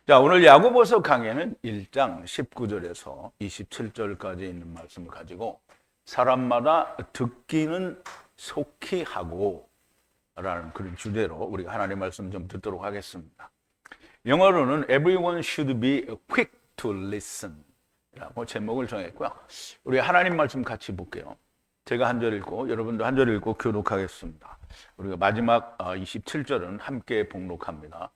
자, 오늘 야고보서 강해는 1장 19절에서 27절까지 있는 말씀을 가지고 사람마다 듣기는 속히 하고 라는 그런 주제로 우리가 하나님의 말씀 좀 듣도록 하겠습니다. 영어로는 Everyone should be quick to listen 라고 제목을 정했고요. 우리 하나님 말씀 같이 볼게요. 제가 한 절 읽고 여러분도 한 절 읽고 교독하겠습니다. 우리가 마지막 27절은 함께 봉독합니다.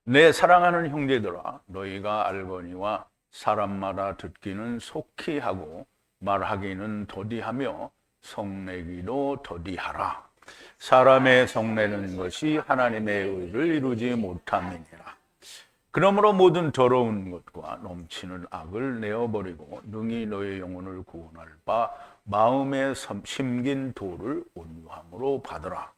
내 사랑하는 형제들아, 너희가 알거니와 사람마다 듣기는 속히 하고 말하기는 더디하며 성내기도 더디하라. 사람의 성내는 것이 하나님의 의를 이루지 못함이니라. 그러므로 모든 더러운 것과 넘치는 악을 내어버리고 능히 너의 영혼을 구원할 바 마음에 심긴 도를 온유함으로 받으라.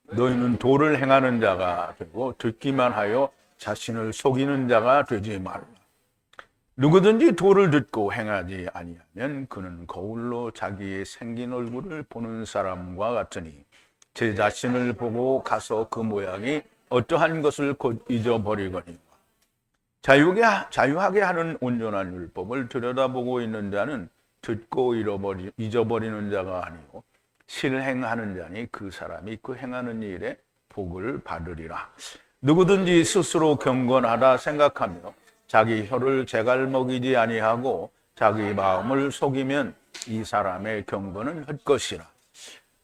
너희는 도를 행하는 자가 되고 듣기만 하여 자신을 속이는 자가 되지 말라. 누구든지 도를 듣고 행하지 아니하면 그는 거울로 자기의 생긴 얼굴을 보는 사람과 같으니 제 자신을 보고 가서 그 모양이 어떠한 것을 곧 잊어버리거니와. 자유하게 하는 온전한 율법을 들여다보고 있는 자는 듣고 잊어버리는 자가 아니고 실행하는 자니 그 사람이 그 행하는 일에 복을 받으리라. 누구든지 스스로 경건하다 생각하며 자기 혀를 제갈먹이지 아니하고 자기 마음을 속이면 이 사람의 경건은 헛것이라.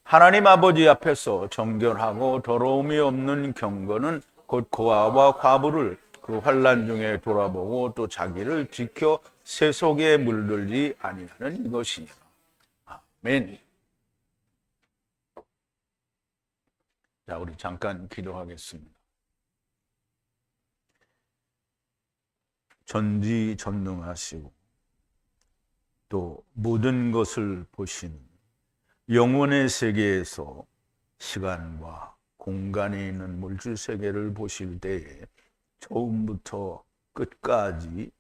하나님 아버지 앞에서 정결하고 더러움이 없는 경건은 곧 고아와 과부를 그 환난 중에 돌아보고 또 자기를 지켜 세속에 물들지 아니하는 이것이니라. 아멘. 자, 우리 잠깐 기도하겠습니다. 전지전능하시고 또 모든 것을 보시는 영혼의 세계에서 시간과 공간에 있는 물질 세계를 보실 때에 처음부터 끝까지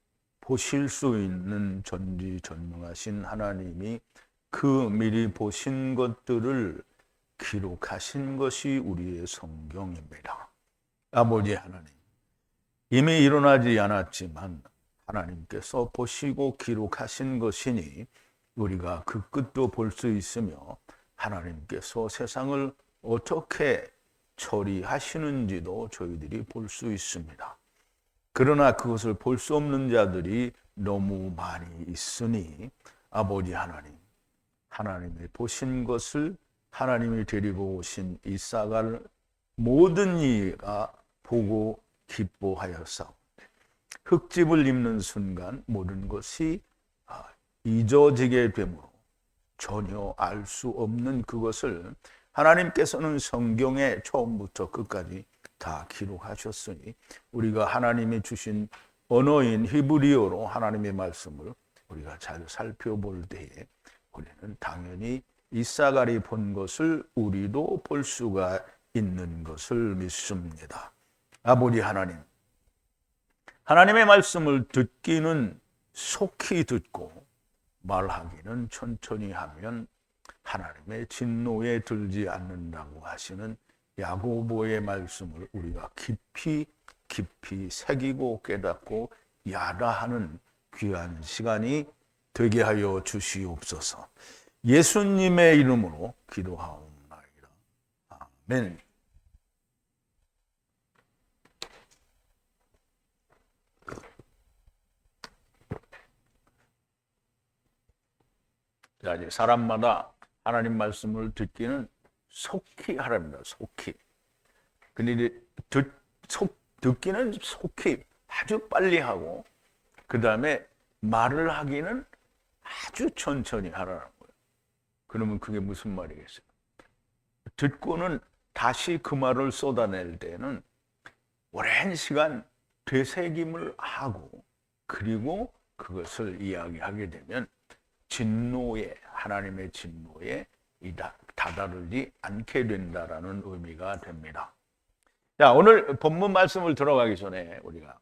보실 수 있는 전지전능하신 하나님이 그 미리 보신 것들을 기록하신 것이 우리의 성경입니다. 아버지 하나님, 이미 일어나지 않았지만 하나님께서 보시고 기록하신 것이니 우리가 그 끝도 볼 수 있으며 하나님께서 세상을 어떻게 처리하시는지도 저희들이 볼 수 있습니다. 그러나 그것을 볼 수 없는 자들이 너무 많이 있으니 아버지 하나님, 하나님이 보신 것을 하나님이 데리고 오신 이삭을 모든 이가 보고 기뻐하였사오니 흙집을 입는 순간 모든 것이 잊어지게 되므로 전혀 알 수 없는 그것을 하나님께서는 성경에 처음부터 끝까지 다 기록하셨으니 우리가 하나님이 주신 언어인 히브리어로 하나님의 말씀을 우리가 잘 살펴볼 때에 우리는 당연히 이사갈이 본 것을 우리도 볼 수가 있는 것을 믿습니다. 아버지 하나님, 하나님의 말씀을 듣기는 속히 듣고 말하기는 천천히 하면 하나님의 진노에 들지 않는다고 하시는 야고보의 말씀을 우리가 깊이 새기고 깨닫고 야라하는 귀한 시간이 되게 하여 주시옵소서. 예수님의 이름으로 기도하옵나이다. 아멘. 자, 이제 사람마다 하나님 말씀을 듣기는 속히 하랍니다. 속히. 근데 이제 듣기는 속히 아주 빨리 하고 그 다음에 말을 하기는 아주 천천히 하라는 거예요. 그러면 그게 무슨 말이겠어요? 듣고는 다시 그 말을 쏟아낼 때는 오랜 시간 되새김을 하고 그리고 그것을 이야기하게 되면 하나님의 진노에 다다르지 않게 된다라는 의미가 됩니다. 자, 오늘 본문 말씀을 들어가기 전에 우리가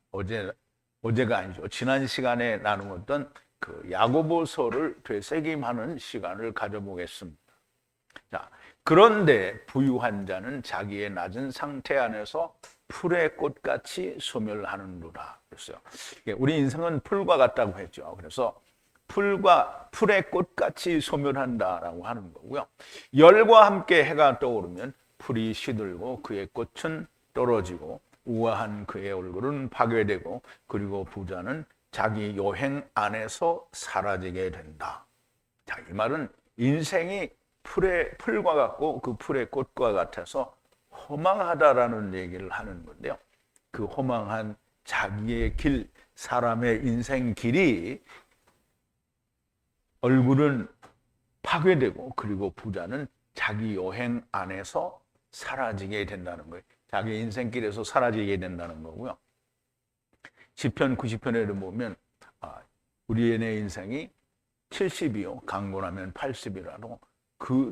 어제가 아니죠. 지난 시간에 나누었던 그 야고보서를 되새김하는 시간을 가져보겠습니다. 자, 그런데 부유한 자는 자기의 낮은 상태 안에서 풀의 꽃같이 소멸하는도다 그랬어요. 우리 인생은 풀과 같다고 했죠. 그래서 풀의 꽃같이 소멸한다라고 하는 거고요. 열과 함께 해가 떠오르면 풀이 시들고 그의 꽃은 떨어지고 우아한 그의 얼굴은 파괴되고 그리고 부자는 자기 요행 안에서 사라지게 된다. 자, 이 말은 인생이 풀과 같고 그 풀의 꽃과 같아서 허망하다라는 얘기를 하는 건데요. 그 허망한 자기의 길, 사람의 인생 길이 얼굴은 파괴되고 그리고 부자는 자기 여행 안에서 사라지게 된다는 거예요. 자기 인생길에서 사라지게 된다는 거고요. 시편 90편에도 보면 우리의 내 인생이 70이요 강건하면 80이라도 그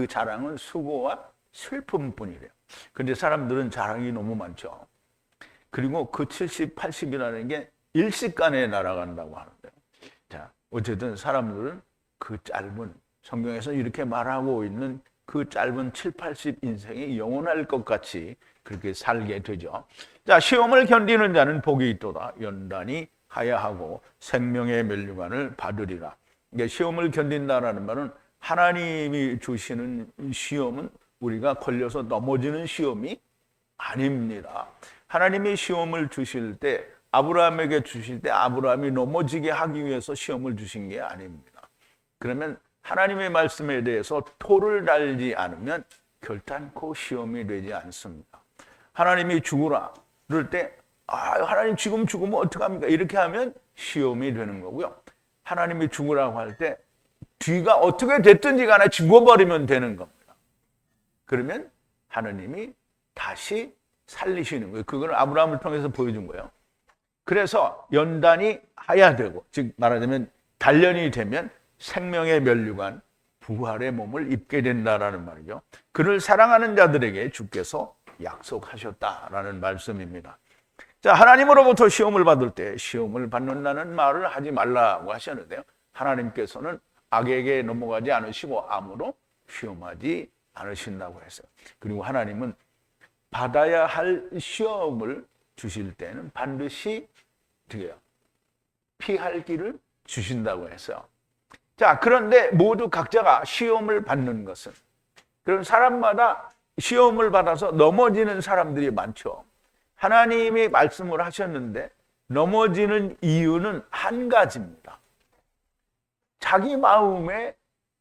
자랑은 수고와 슬픔뿐이래요. 근데 사람들은 자랑이 너무 많죠. 그리고 그 70, 80이라는 게 일시간에 날아간다고 하는데요. 자, 어쨌든 사람들은 그 짧은 성경에서 이렇게 말하고 있는 그 짧은 7, 80 인생이 영원할 것 같이 그렇게 살게 되죠. 자, 시험을 견디는 자는 복이 있도다. 연단이 하야하고 생명의 면류관을 받으리라. 이게 시험을 견딘다라는 말은 하나님이 주시는 시험은 우리가 걸려서 넘어지는 시험이 아닙니다. 하나님이 시험을 주실 때 아브라함에게 주실 때 아브라함이 넘어지게 하기 위해서 시험을 주신 게 아닙니다. 그러면 하나님의 말씀에 대해서 토를 달지 않으면 결단코 시험이 되지 않습니다. 하나님이 죽으라 그럴 때 하나님 지금 죽으면 어떡합니까? 이렇게 하면 시험이 되는 거고요. 하나님이 죽으라고 할 때 뒤가 어떻게 됐든지 간에 죽어버리면 되는 겁니다. 그러면 하나님이 다시 살리시는 거예요. 그걸 아브라함을 통해서 보여준 거예요. 그래서 연단이 하야되고, 즉 말하자면 단련이 되면 생명의 면류관, 부활의 몸을 입게 된다라는 말이죠. 그를 사랑하는 자들에게 주께서 약속하셨다라는 말씀입니다. 자, 하나님으로부터 시험을 받을 때 시험을 받는다는 말을 하지 말라고 하셨는데요. 하나님께서는 악에게 넘어가지 않으시고 아무로 시험하지 않으신다고 했어요. 그리고 하나님은 받아야 할 시험을 주실 때는 반드시 피할 길을 주신다고 했어요. 자, 그런데 모두 각자가 시험을 받는 것은, 그런 사람마다 시험을 받아서 넘어지는 사람들이 많죠. 하나님이 말씀을 하셨는데 넘어지는 이유는 한 가지입니다. 자기 마음에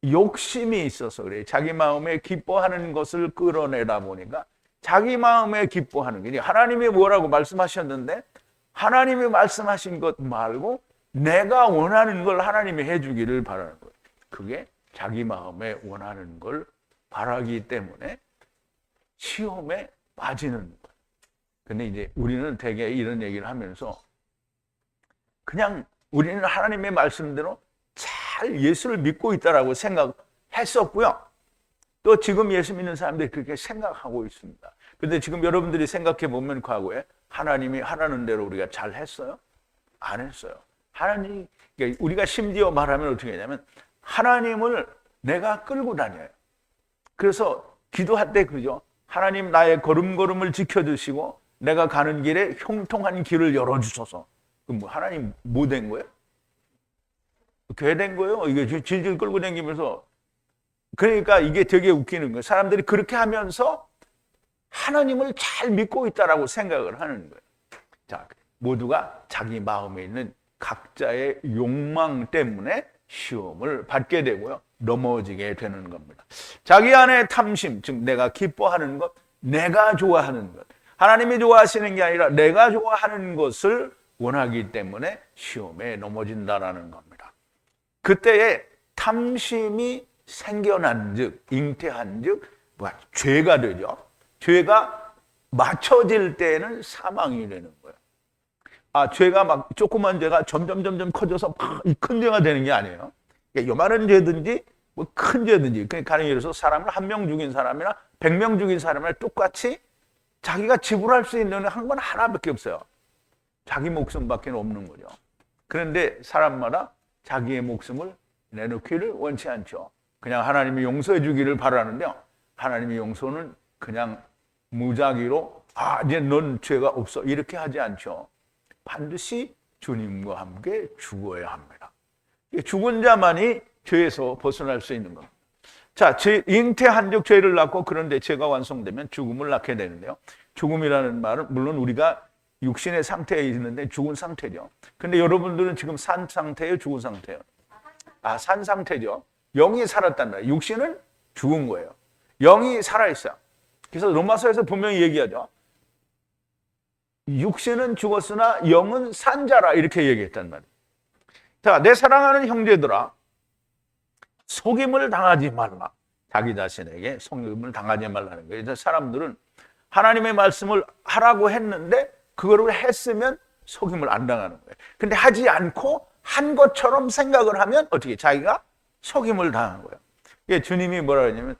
욕심이 있어서 그래요. 자기 마음에 기뻐하는 것을 끌어내다 보니까 자기 마음에 기뻐하는 게, 하나님이 뭐라고 말씀하셨는데 하나님이 말씀하신 것 말고 내가 원하는 걸 하나님이 해주기를 바라는 거예요. 그게 자기 마음에 원하는 걸 바라기 때문에 시험에 빠지는 거예요. 근데 이제 우리는 되게 이런 얘기를 하면서 그냥 우리는 하나님의 말씀대로 잘 예수를 믿고 있다라고 생각했었고요. 또 지금 예수 믿는 사람들이 그렇게 생각하고 있습니다. 근데 지금 여러분들이 생각해 보면 과거에 하나님이 하라는 대로 우리가 잘 했어요? 안 했어요. 하나님, 그러니까 우리가 심지어 말하면 어떻게 하냐면 하나님을 내가 끌고 다녀요. 그래서 기도할 때 그러죠. 하나님 나의 걸음걸음을 지켜주시고 내가 가는 길에 형통한 길을 열어주소서. 그럼 뭐 하나님 뭐 된 거예요? 개 된 거예요? 이게 질질 끌고 다니면서. 그러니까 이게 되게 웃기는 거예요. 사람들이 그렇게 하면서 하나님을 잘 믿고 있다라고 생각을 하는 거예요. 자, 모두가 자기 마음에 있는 각자의 욕망 때문에 시험을 받게 되고요. 넘어지게 되는 겁니다. 자기 안에 탐심, 즉 내가 기뻐하는 것, 내가 좋아하는 것, 하나님이 좋아하시는 게 아니라 내가 좋아하는 것을 원하기 때문에 시험에 넘어진다라는 겁니다. 그때에 탐심이 생겨난 즉, 잉태한 즉, 죄가 되죠. 죄가 맞춰질 때는 사망이 되는 거예요. 죄가 막 조그만 죄가 점점 커져서 이 큰 죄가 되는 게 아니에요. 요만한 죄든지 뭐 큰 죄든지, 그러니까 가령 예를 들어서 사람을 1명 죽인 사람이나 100명 죽인 사람이나 똑같이 자기가 지불할 수 있는 한 건 하나밖에 없어요. 자기 목숨밖에 없는 거죠. 그런데 사람마다 자기의 목숨을 내놓기를 원치 않죠. 그냥 하나님이 용서해 주기를 바라는데요. 하나님의 용서는 그냥 무작위로 이제 넌 죄가 없어 이렇게 하지 않죠. 반드시 주님과 함께 죽어야 합니다. 죽은 자만이 죄에서 벗어날 수 있는 겁니다. 자, 잉태한 적 죄를 낳고 그런데 죄가 완성되면 죽음을 낳게 되는데요. 죽음이라는 말은 물론 우리가 육신의 상태에 있는데 죽은 상태죠. 근데 여러분들은 지금 산 상태예요, 죽은 상태예요? 산 상태죠. 영이 살았단 말이에요. 육신은 죽은 거예요. 영이 살아있어요. 그래서 로마서에서 분명히 얘기하죠. 육신은 죽었으나 영은 산자라 이렇게 얘기했단 말이에요. 자, 내 사랑하는 형제들아, 속임을 당하지 말라. 자기 자신에게 속임을 당하지 말라는 거예요. 사람들은 하나님의 말씀을 하라고 했는데 그거를 했으면 속임을 안 당하는 거예요. 근데 하지 않고 한 것처럼 생각을 하면 어떻게 자기가 속임을 당하는 거예요. 예, 주님이 뭐라 그러냐면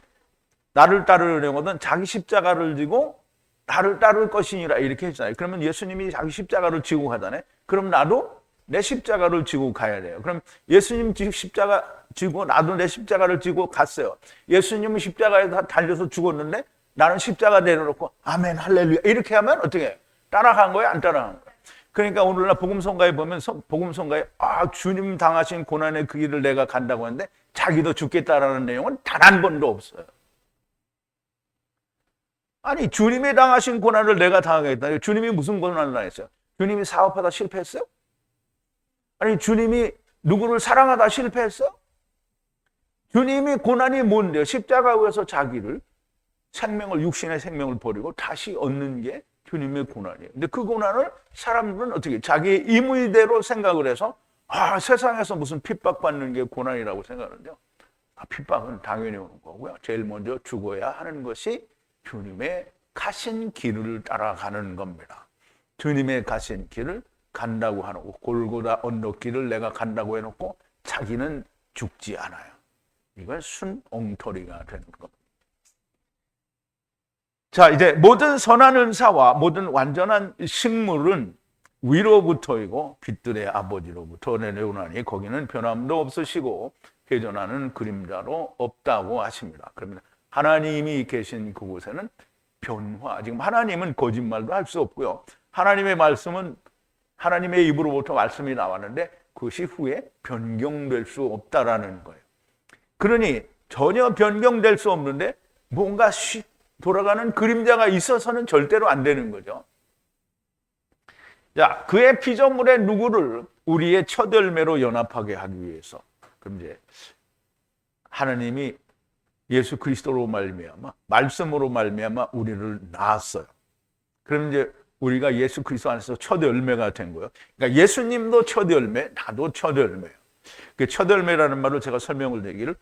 나를 따르려거든 자기 십자가를 지고 나를 따를 것이니라 이렇게 했잖아요. 그러면 예수님이 자기 십자가를 지고 가잖아요. 그럼 나도 내 십자가를 지고 가야 돼요. 그럼 예수님 십자가 지고 나도 내 십자가를 지고 갔어요. 예수님은 십자가에 달려서 죽었는데 나는 십자가 내려놓고 아멘 할렐루야 이렇게 하면 어떻게 해요? 따라간 거예요? 안 따라간 거예요? 그러니까 오늘날 복음성가에 보면 복음성가에 주님 당하신 고난의 그 길을 내가 간다고 하는데 자기도 죽겠다라는 내용은 단 한 번도 없어요. 아니 주님이 당하신 고난을 내가 당하겠다. 주님이 무슨 고난을 당했어요? 주님이 사업하다 실패했어요? 아니 주님이 누구를 사랑하다 실패했어요? 주님이 고난이 뭔데요? 십자가에서 자기를 생명을 육신의 생명을 버리고 다시 얻는 게 주님의 고난이에요. 근데 그 고난을 사람들은 어떻게 자기의 임의대로 생각을 해서 세상에서 무슨 핍박받는 게 고난이라고 생각하는데요. 핍박은 당연히 오는 거고요. 제일 먼저 죽어야 하는 것이 주님의 가신 길을 따라가는 겁니다. 주님의 가신 길을 간다고 하는 골고다 언덕길을 내가 간다고 해놓고 자기는 죽지 않아요. 이건 순엉터리가 되는 겁니다. 자, 이제 모든 선한 은사와 모든 완전한 식물은 위로부터이고 빛들의 아버지로부터 내려오나니 거기는 변함도 없으시고 회전하는 그림자로 없다고 하십니다. 그러면 하나님이 계신 그곳에는 변화, 지금 하나님은 거짓말도 할 수 없고요. 하나님의 말씀은 하나님의 입으로부터 말씀이 나왔는데 그것이 후에 변경될 수 없다라는 거예요. 그러니 전혀 변경될 수 없는데 뭔가 돌아가는 그림자가 있어서는 절대로 안 되는 거죠. 자, 그의 피조물의 누구를 우리의 첫 열매로 연합하게 하기 위해서. 그럼 이제 하나님이 예수 그리스도로 말미암아 말씀으로 말미암아 우리를 낳았어요. 그럼 이제 우리가 예수 그리스도 안에서 첫 열매가 된 거예요. 그러니까 예수님도 첫 열매, 나도 첫 열매예요. 그 첫 열매라는 말을 제가 설명을 드리기를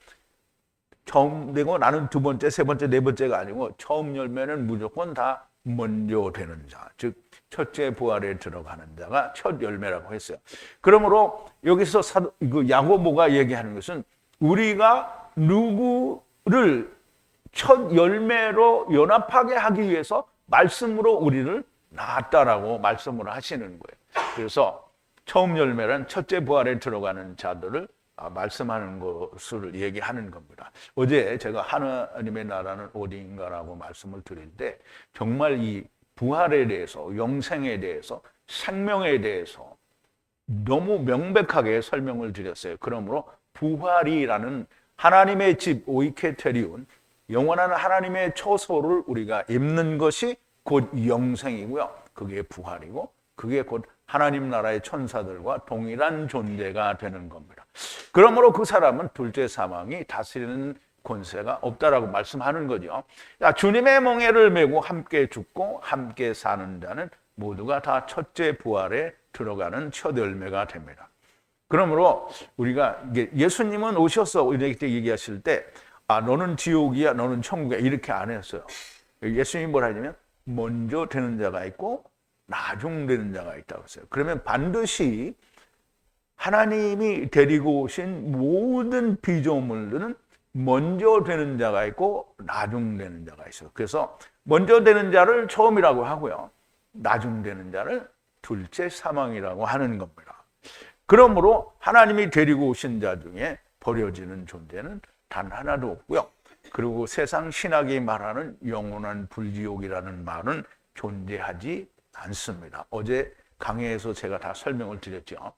처음 되고 나는 두 번째, 세 번째, 네 번째가 아니고 처음 열매는 무조건 다 먼저 되는 자, 즉 첫째 부활에 들어가는 자가 첫 열매라고 했어요. 그러므로 여기서 야고보가 얘기하는 것은 우리가 누구를 첫 열매로 연합하게 하기 위해서 말씀으로 우리를 낳았다라고 말씀을 하시는 거예요. 그래서 처음 열매란 첫째 부활에 들어가는 자들을 말씀하는 것을 얘기하는 겁니다. 어제 제가 하나님의 나라는 어디인가라고 말씀을 드릴 때 정말 이 부활에 대해서, 영생에 대해서, 생명에 대해서 너무 명백하게 설명을 드렸어요. 그러므로 부활이라는 하나님의 집 오이케테리온, 영원한 하나님의 초소를 우리가 입는 것이 곧 영생이고요. 그게 부활이고 그게 곧 하나님 나라의 천사들과 동일한 존재가 되는 겁니다. 그러므로 그 사람은 둘째 사망이 다스리는 권세가 없다라고 말씀하는 거죠. 주님의 멍에를 메고 함께 죽고 함께 사는 자는 모두가 다 첫째 부활에 들어가는 첫 열매가 됩니다. 그러므로 우리가 예수님은 오셔서 이렇게 얘기하실 때 너는 지옥이야, 너는 천국이야 이렇게 안 했어요. 예수님이 뭐라 하냐면 먼저 되는 자가 있고 나중 되는 자가 있다고 했어요. 그러면 반드시 하나님이 데리고 오신 모든 피조물들은 먼저 되는 자가 있고 나중 되는 자가 있어요. 그래서 먼저 되는 자를 처음이라고 하고요. 나중 되는 자를 둘째 사망이라고 하는 겁니다. 그러므로 하나님이 데리고 오신 자 중에 버려지는 존재는 단 하나도 없고요. 그리고 세상 신학이 말하는 영원한 불지옥이라는 말은 존재하지 않습니다. 어제 강의에서 제가 다 설명을 드렸죠.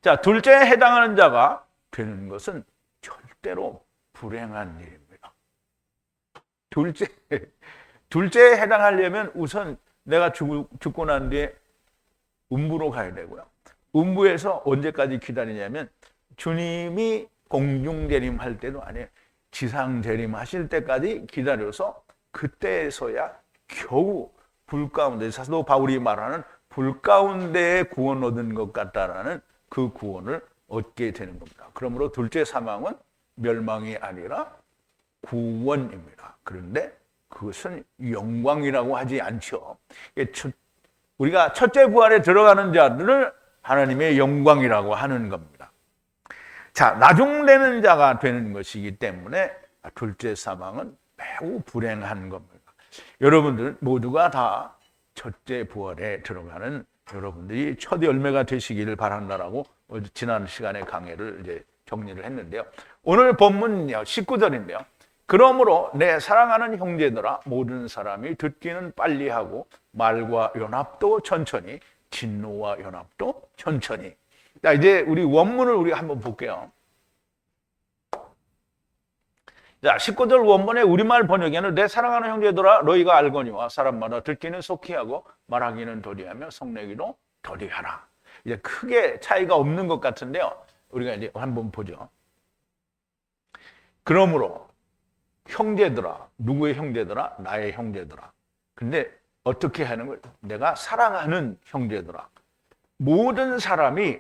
자, 둘째에 해당하는 자가 되는 것은 절대로 불행한 일입니다. 둘째에 해당하려면 우선 내가 죽고 난 뒤에 음부로 가야 되고요. 음부에서 언제까지 기다리냐면 주님이 공중재림 할 때도 아니에요. 지상재림 하실 때까지 기다려서 그때에서야 겨우 불 가운데, 사도 바울이 말하는 불 가운데에 구원 얻은 것 같다라는 그 구원을 얻게 되는 겁니다. 그러므로 둘째 사망은 멸망이 아니라 구원입니다. 그런데 그것은 영광이라고 하지 않죠. 우리가 첫째 부활에 들어가는 자들을 하나님의 영광이라고 하는 겁니다. 자, 나중되는 자가 되는 것이기 때문에 둘째 사망은 매우 불행한 겁니다. 여러분들 모두가 다 첫째 부활에 들어가는 여러분들이 첫 열매가 되시기를 바란다라고 지난 시간에 강의를 이제 정리를 했는데요. 오늘 본문은요, 19절인데요. 그러므로 내 사랑하는 형제들아, 모든 사람이 듣기는 빨리 하고 말과 연합도 천천히, 진노와 연합도 천천히. 자, 이제 우리 원문을 우리가 한번 볼게요. 자, 19절 원문의 우리말 번역에는 내 사랑하는 형제들아 너희가 알거니와 사람마다 듣기는 속히 하고 말하기는 더디하며 성내기도 더디하라. 이제 크게 차이가 없는 것 같은데요. 우리가 이제 한번 보죠. 그러므로 형제들아, 누구의 형제들아? 나의 형제들아. 근데 어떻게 하는 거예요? 내가 사랑하는 형제들아. 모든 사람이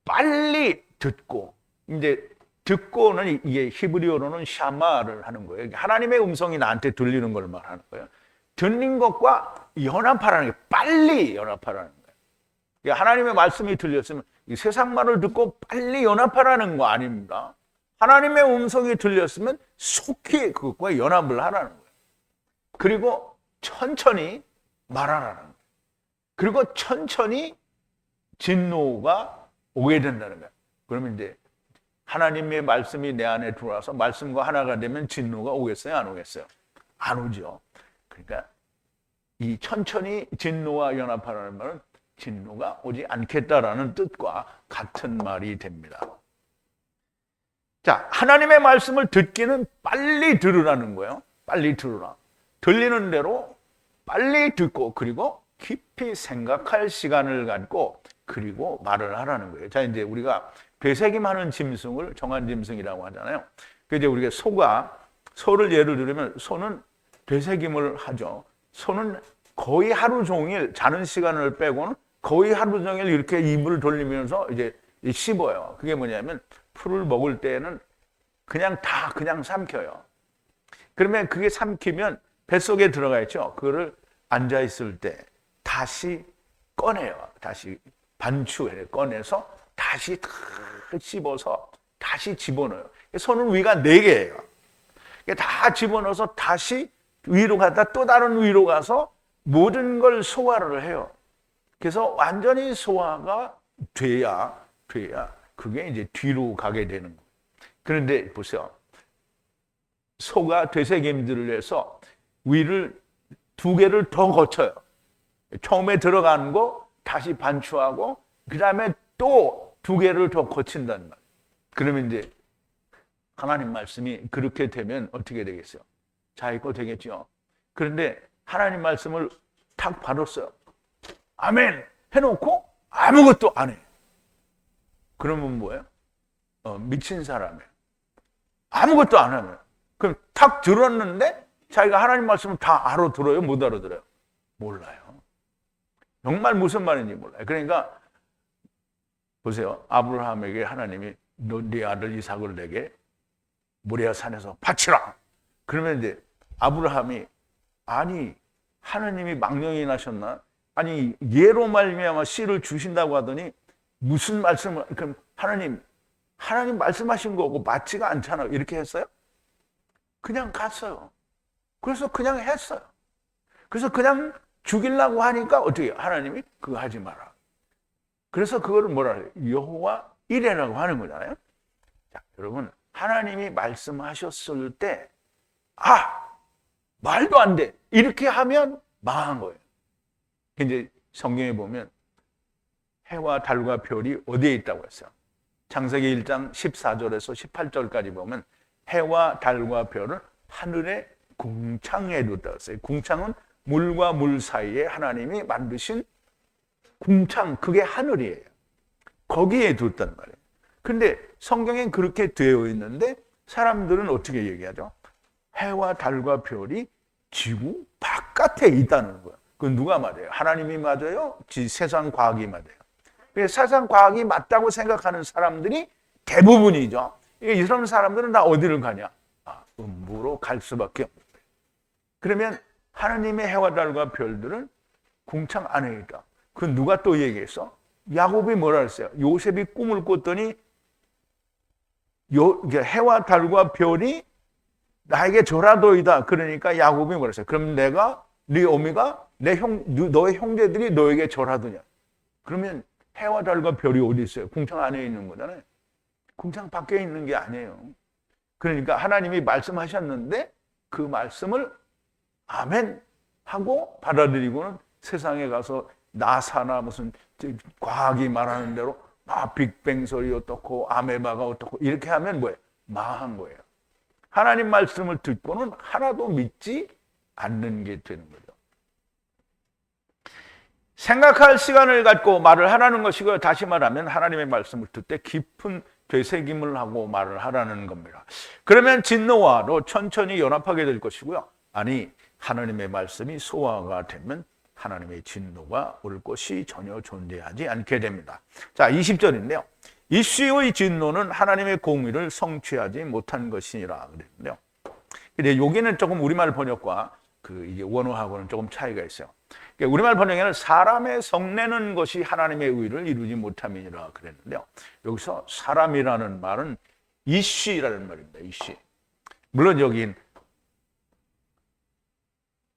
빨리 듣고, 이제 듣고는 이게 히브리어로는 샤마를 하는 거예요. 하나님의 음성이 나한테 들리는 걸 말하는 거예요. 듣는 것과 연합하라는 게 빨리 연합하라는 거예요. 하나님의 말씀이 들렸으면 이 세상 말을 듣고 빨리 연합하라는 거 아닙니다. 하나님의 음성이 들렸으면 속히 그것과 연합을 하라는 거예요. 그리고 천천히 말하라는 거예요. 그리고 천천히 진노가 오게 된다는 거예요. 그러면 이제 하나님의 말씀이 내 안에 들어와서 말씀과 하나가 되면 진노가 오겠어요? 안 오겠어요? 안 오죠. 그러니까 이 천천히 진노와 연합하라는 말은 진노가 오지 않겠다라는 뜻과 같은 말이 됩니다. 자, 하나님의 말씀을 듣기는 빨리 들으라는 거예요. 빨리 들으라. 들리는 대로 빨리 듣고 그리고 깊이 생각할 시간을 갖고 그리고 말을 하라는 거예요. 자, 이제 우리가 되새김하는 짐승을 정한 짐승이라고 하잖아요. 그 이제 우리가 소를 예를 들면 소는 되새김을 하죠. 소는 거의 하루 종일 자는 시간을 빼고는 거의 하루 종일 이렇게 입을 돌리면서 이제 씹어요. 그게 뭐냐면 풀을 먹을 때는 그냥 삼켜요. 그러면 그게 삼키면 뱃속에 들어가 있죠. 그거를 앉아 있을 때 다시 꺼내요. 다시 반추해 꺼내서 다시 씹어서 다시 집어넣어요. 손은 위가 4개예요. 다 집어넣어서 다시 위로 갔다 또 다른 위로 가서 모든 걸 소화를 해요. 그래서 완전히 소화가 돼야 그게 이제 뒤로 가게 되는 거예요. 그런데 보세요. 소가 되새김질을 해서 위를 2개를 더 거쳐요. 처음에 들어간 거 다시 반추하고 그 다음에 또 2개를 더 거친다는 말. 그러면 이제 하나님 말씀이 그렇게 되면 어떻게 되겠어요? 자기 거 되겠죠. 그런데 하나님 말씀을 탁 받았어요. 아멘 해놓고 아무것도 안 해. 그러면 뭐예요? 미친 사람이에요. 아무것도 안 하면. 그럼 탁 들었는데 자기가 하나님 말씀을 다 알아들어요? 못 알아들어요? 몰라요. 정말 무슨 말인지 몰라요. 그러니까 보세요. 아브라함에게 하나님이 네 아들 이삭을 내게 모리아 산에서 바치라. 그러면 이제 아브라함이 아니 하나님이 망령이 나셨나? 아니 예로 말미암아 씨를 주신다고 하더니 무슨 말씀을 그럼 하나님 말씀하신 거고 맞지가 않잖아요. 이렇게 했어요? 그냥 갔어요. 그래서 그냥 했어요. 그래서 그냥 죽이려고 하니까 어떻게 해요? 하나님이 그거 하지 마라. 그래서 그거를 뭐라 해요? 여호와 이레라고 하는 거잖아요. 자, 여러분 하나님이 말씀하셨을 때 말도 안 돼. 이렇게 하면 망한 거예요. 이제 성경에 보면 해와 달과 별이 어디에 있다고 했어요? 창세기 1장 14절에서 18절까지 보면 해와 달과 별을 하늘의 궁창에 뒀다고 했어요. 궁창은 물과 물 사이에 하나님이 만드신 궁창, 그게 하늘이에요. 거기에 뒀단 말이에요. 근데 성경엔 그렇게 되어 있는데 사람들은 어떻게 얘기하죠? 해와 달과 별이 지구 바깥에 있다는 거예요. 그건 누가 말해요? 하나님이 맞아요? 세상 과학이 맞아요? 세상 과학이 맞다고 생각하는 사람들이 대부분이죠. 이런 사람들은 다 어디를 가냐? 음부로 갈 수밖에 없어요. 그러면 하나님의 해와 달과 별들은 궁창 안에 있다. 그 누가 또 얘기했어? 야곱이 뭐라 했어요? 요셉이 꿈을 꿨더니 해와 달과 별이 나에게 절하도이다. 그러니까 야곱이 뭐라 했어요? 그럼 내가 네 어미가 너의 형제들이 너에게 절하더냐? 그러면 해와 달과 별이 어디 있어요? 궁창 안에 있는 거잖아요. 궁창 밖에 있는 게 아니에요. 그러니까 하나님이 말씀하셨는데 그 말씀을 아멘 하고 받아들이고는 세상에 가서 나사나 무슨 과학이 말하는 대로 빅뱅 소리 어떻고 아메바가 어떻고 이렇게 하면 뭐예요? 망한 거예요. 하나님 말씀을 듣고는 하나도 믿지 않는 게 되는 거죠. 생각할 시간을 갖고 말을 하라는 것이고, 다시 말하면 하나님의 말씀을 듣을 때 깊은 되새김을 하고 말을 하라는 겁니다. 그러면 진노와도 천천히 연합하게 될 것이고요. 아니, 하나님의 말씀이 소화가 되면 하나님의 진노가 올 것이 전혀 존재하지 않게 됩니다. 자, 20절인데요. 이씨의 진노는 하나님의 공의를 성취하지 못한 것이니라 그랬는데요. 근데 여기는 조금 우리말 번역과 이게 원어하고는 조금 차이가 있어요. 우리말 번역에는 사람의 성내는 것이 하나님의 의를 이루지 못함이니라 그랬는데요. 여기서 사람이라는 말은 이씨라는 말입니다. 이씨. 물론 여긴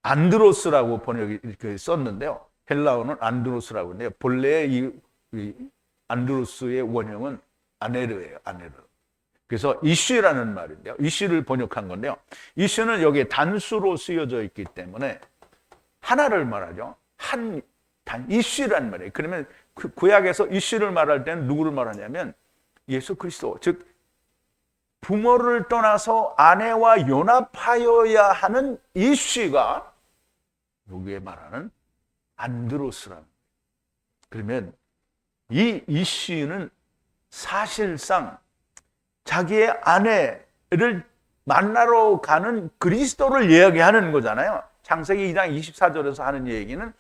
안드로스라고 번역이 이렇게 썼는데요. 헬라어는 안드로스라고 하는데요. 본래 이 안드로스의 원형은 아네르예요. 아네르. 그래서 이슈라는 말인데요. 이슈를 번역한 건데요. 이슈는 여기에 단수로 쓰여져 있기 때문에 하나를 말하죠. 이슈라는 말이에요. 그러면 구약에서 이슈를 말할 때는 누구를 말하냐면 예수 그리스도, 즉 부모를 떠나서 아내와 연합하여야 하는 이슈가 여기에 말하는 안드로스라는 거예요. 그러면 이 이슈는 사실상 자기의 아내를 만나러 가는 그리스도를 이야기하는 거잖아요. 창세기 2장 24절에서 하는 얘기는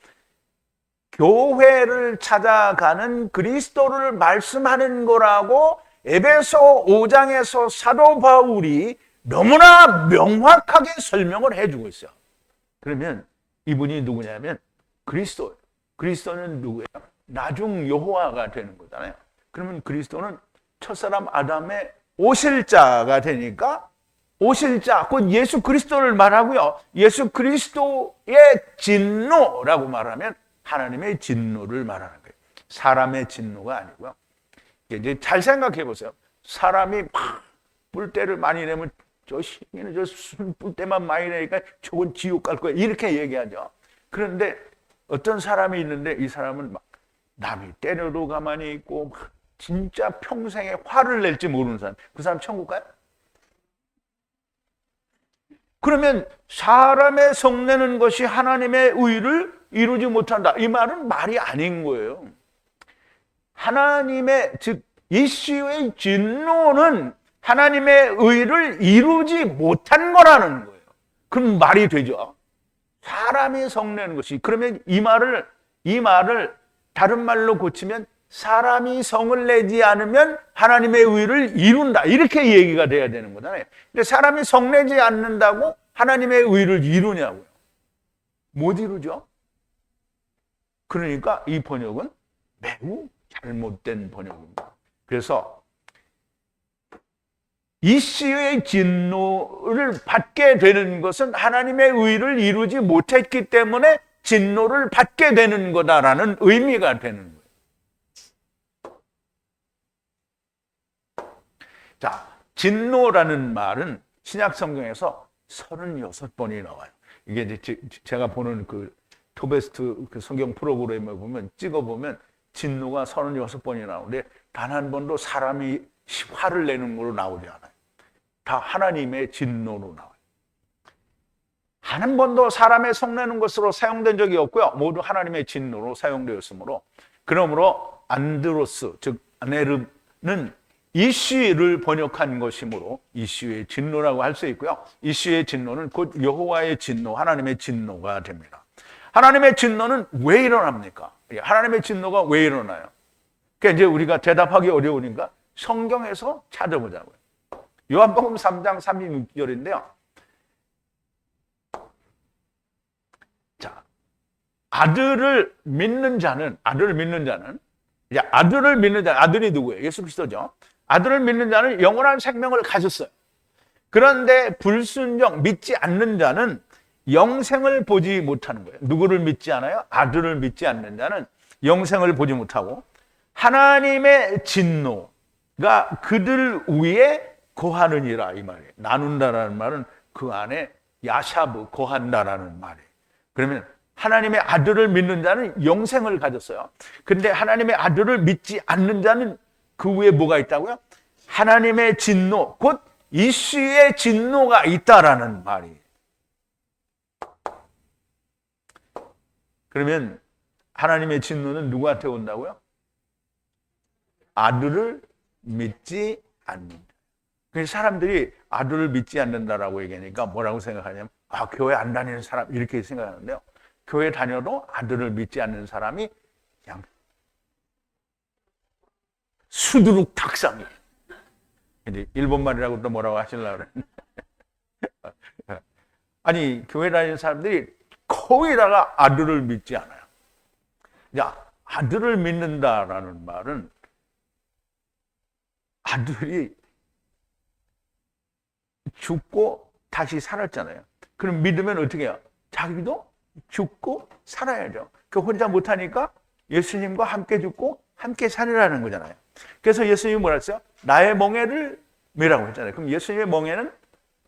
교회를 찾아가는 그리스도를 말씀하는 거라고 에베소 5장에서 사도 바울이 너무나 명확하게 설명을 해주고 있어요. 그러면 이분이 누구냐면 그리스도. 그리스도는 누구예요? 나중 여호와가 되는 거잖아요. 그러면 그리스도는 첫사람 아담의 오실자가 되니까 오실자, 곧 예수 그리스도를 말하고요. 예수 그리스도의 진노라고 말하면 하나님의 진노를 말하는 거예요. 사람의 진노가 아니고요. 이제 잘 생각해 보세요. 사람이 막 뿔때를 많이 내면 저 시민은 저 뿔때만 많이 내니까 저건 지옥 갈 거야. 이렇게 얘기하죠. 그런데 어떤 사람이 있는데 이 사람은 막 남이 때려도 가만히 있고 막 진짜 평생에 화를 낼지 모르는 사람. 그 사람 천국 가요? 그러면 사람의 성내는 것이 하나님의 의를 이루지 못한다. 이 말은 말이 아닌 거예요. 하나님의, 즉 이씨의 진노는 하나님의 의를 이루지 못한 거라는 거예요. 그럼 말이 되죠. 사람이 성내는 것이. 그러면 이 말을 다른 말로 고치면 사람이 성을 내지 않으면 하나님의 의를 이룬다. 이렇게 얘기가 돼야 되는 거잖아요. 근데 사람이 성내지 않는다고 하나님의 의를 이루냐고요. 못 이루죠. 그러니까 이 번역은 매우 잘못된 번역입니다. 그래서 이씨의 진노를 받게 되는 것은 하나님의 의를 이루지 못했기 때문에 진노를 받게 되는 거다라는 의미가 되는 거예요. 자, 진노라는 말은 신약 성경에서 36번이 나와요. 이게 이제 제가 보는 그 토베스트 그 성경 프로그램을 보면 찍어보면 진노가 36번이 나오는데 단 한 번도 사람이 화를 내는 걸로 나오지 않아요. 다 하나님의 진노로 나와요. 한 번도 사람의 성내는 것으로 사용된 적이 없고요. 모두 하나님의 진노로 사용되었으므로, 그러므로 안드로스, 즉 아네르는 이슈를 번역한 것이므로 이슈의 진노라고 할 수 있고요. 이슈의 진노는 곧 여호와의 진노, 하나님의 진노가 됩니다. 하나님의 진노는 왜 일어납니까? 하나님의 진노가 왜 일어나요? 그러니까 이제 우리가 대답하기 어려우니까 성경에서 찾아보자고요. 요한복음 3장 36절인데요. 자, 아들을 믿는 자는, 아들이 누구예요? 예수 그리스도죠. 아들을 믿는 자는 영원한 생명을 가졌어요. 그런데 불순종, 믿지 않는 자는 영생을 보지 못하는 거예요. 누구를 믿지 않아요? 아들을 믿지 않는 자는 영생을 보지 못하고 하나님의 진노가 그들 위에 거하느니라, 이 말이에요. 나눈다라는 말은 그 안에 야샤브, 거한다라는 말이에요. 그러면 하나님의 아들을 믿는 자는 영생을 가졌어요. 근데 하나님의 아들을 믿지 않는 자는 그 위에 뭐가 있다고요? 하나님의 진노, 곧 이슈의 진노가 있다라는 말이에요. 그러면 하나님의 진노는 누구한테 온다고요? 아들을 믿지 않는다. 그래서 사람들이 아들을 믿지 않는다라고 얘기하니까 뭐라고 생각하냐면, 아, 교회 안 다니는 사람, 이렇게 생각하는데요. 교회 다녀도 아들을 믿지 않는 사람이 그냥 수두룩 탁상이에요. 근데 일본말이라고 또 뭐라고 하시려고 그랬는데. 아니, 교회 다니는 사람들이 거의 다가 아들을 믿지 않아요. 야, 아들을 믿는다라는 말은 아들이 죽고 다시 살았잖아요. 그럼 믿으면 어떻게 해요? 자기도 죽고 살아야죠. 그 혼자 못하니까 예수님과 함께 죽고 함께 살으라는 거잖아요. 그래서 예수님이 뭐라 했어요? 나의 멍에를 메라고 했잖아요. 그럼 예수님의 멍에는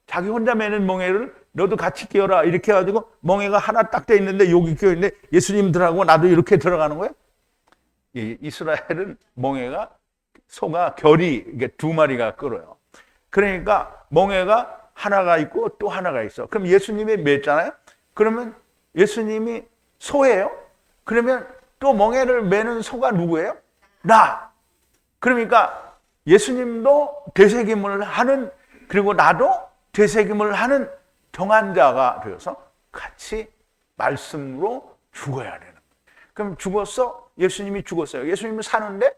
자기 혼자 매는 멍에를 너도 같이 끼워라 이렇게 해가지고 멍에가 하나 딱 돼 있는데 여기 끼어 있는데 예수님 들어가고 나도 이렇게 들어가는 거예요. 이 이스라엘은 멍에가 소가 결이 이게 두 마리가 끌어요. 그러니까 멍에가 하나가 있고 또 하나가 있어. 그럼 예수님이 맸잖아요. 그러면 예수님이 소예요. 그러면 또 멍에를 매는 소가 누구예요? 나. 그러니까 예수님도 되새김을 하는, 그리고 나도 되새김을 하는 정한 자가 되어서 같이 말씀으로 죽어야 되는 거예요. 그럼 죽었어? 예수님이 죽었어요. 예수님은 사는데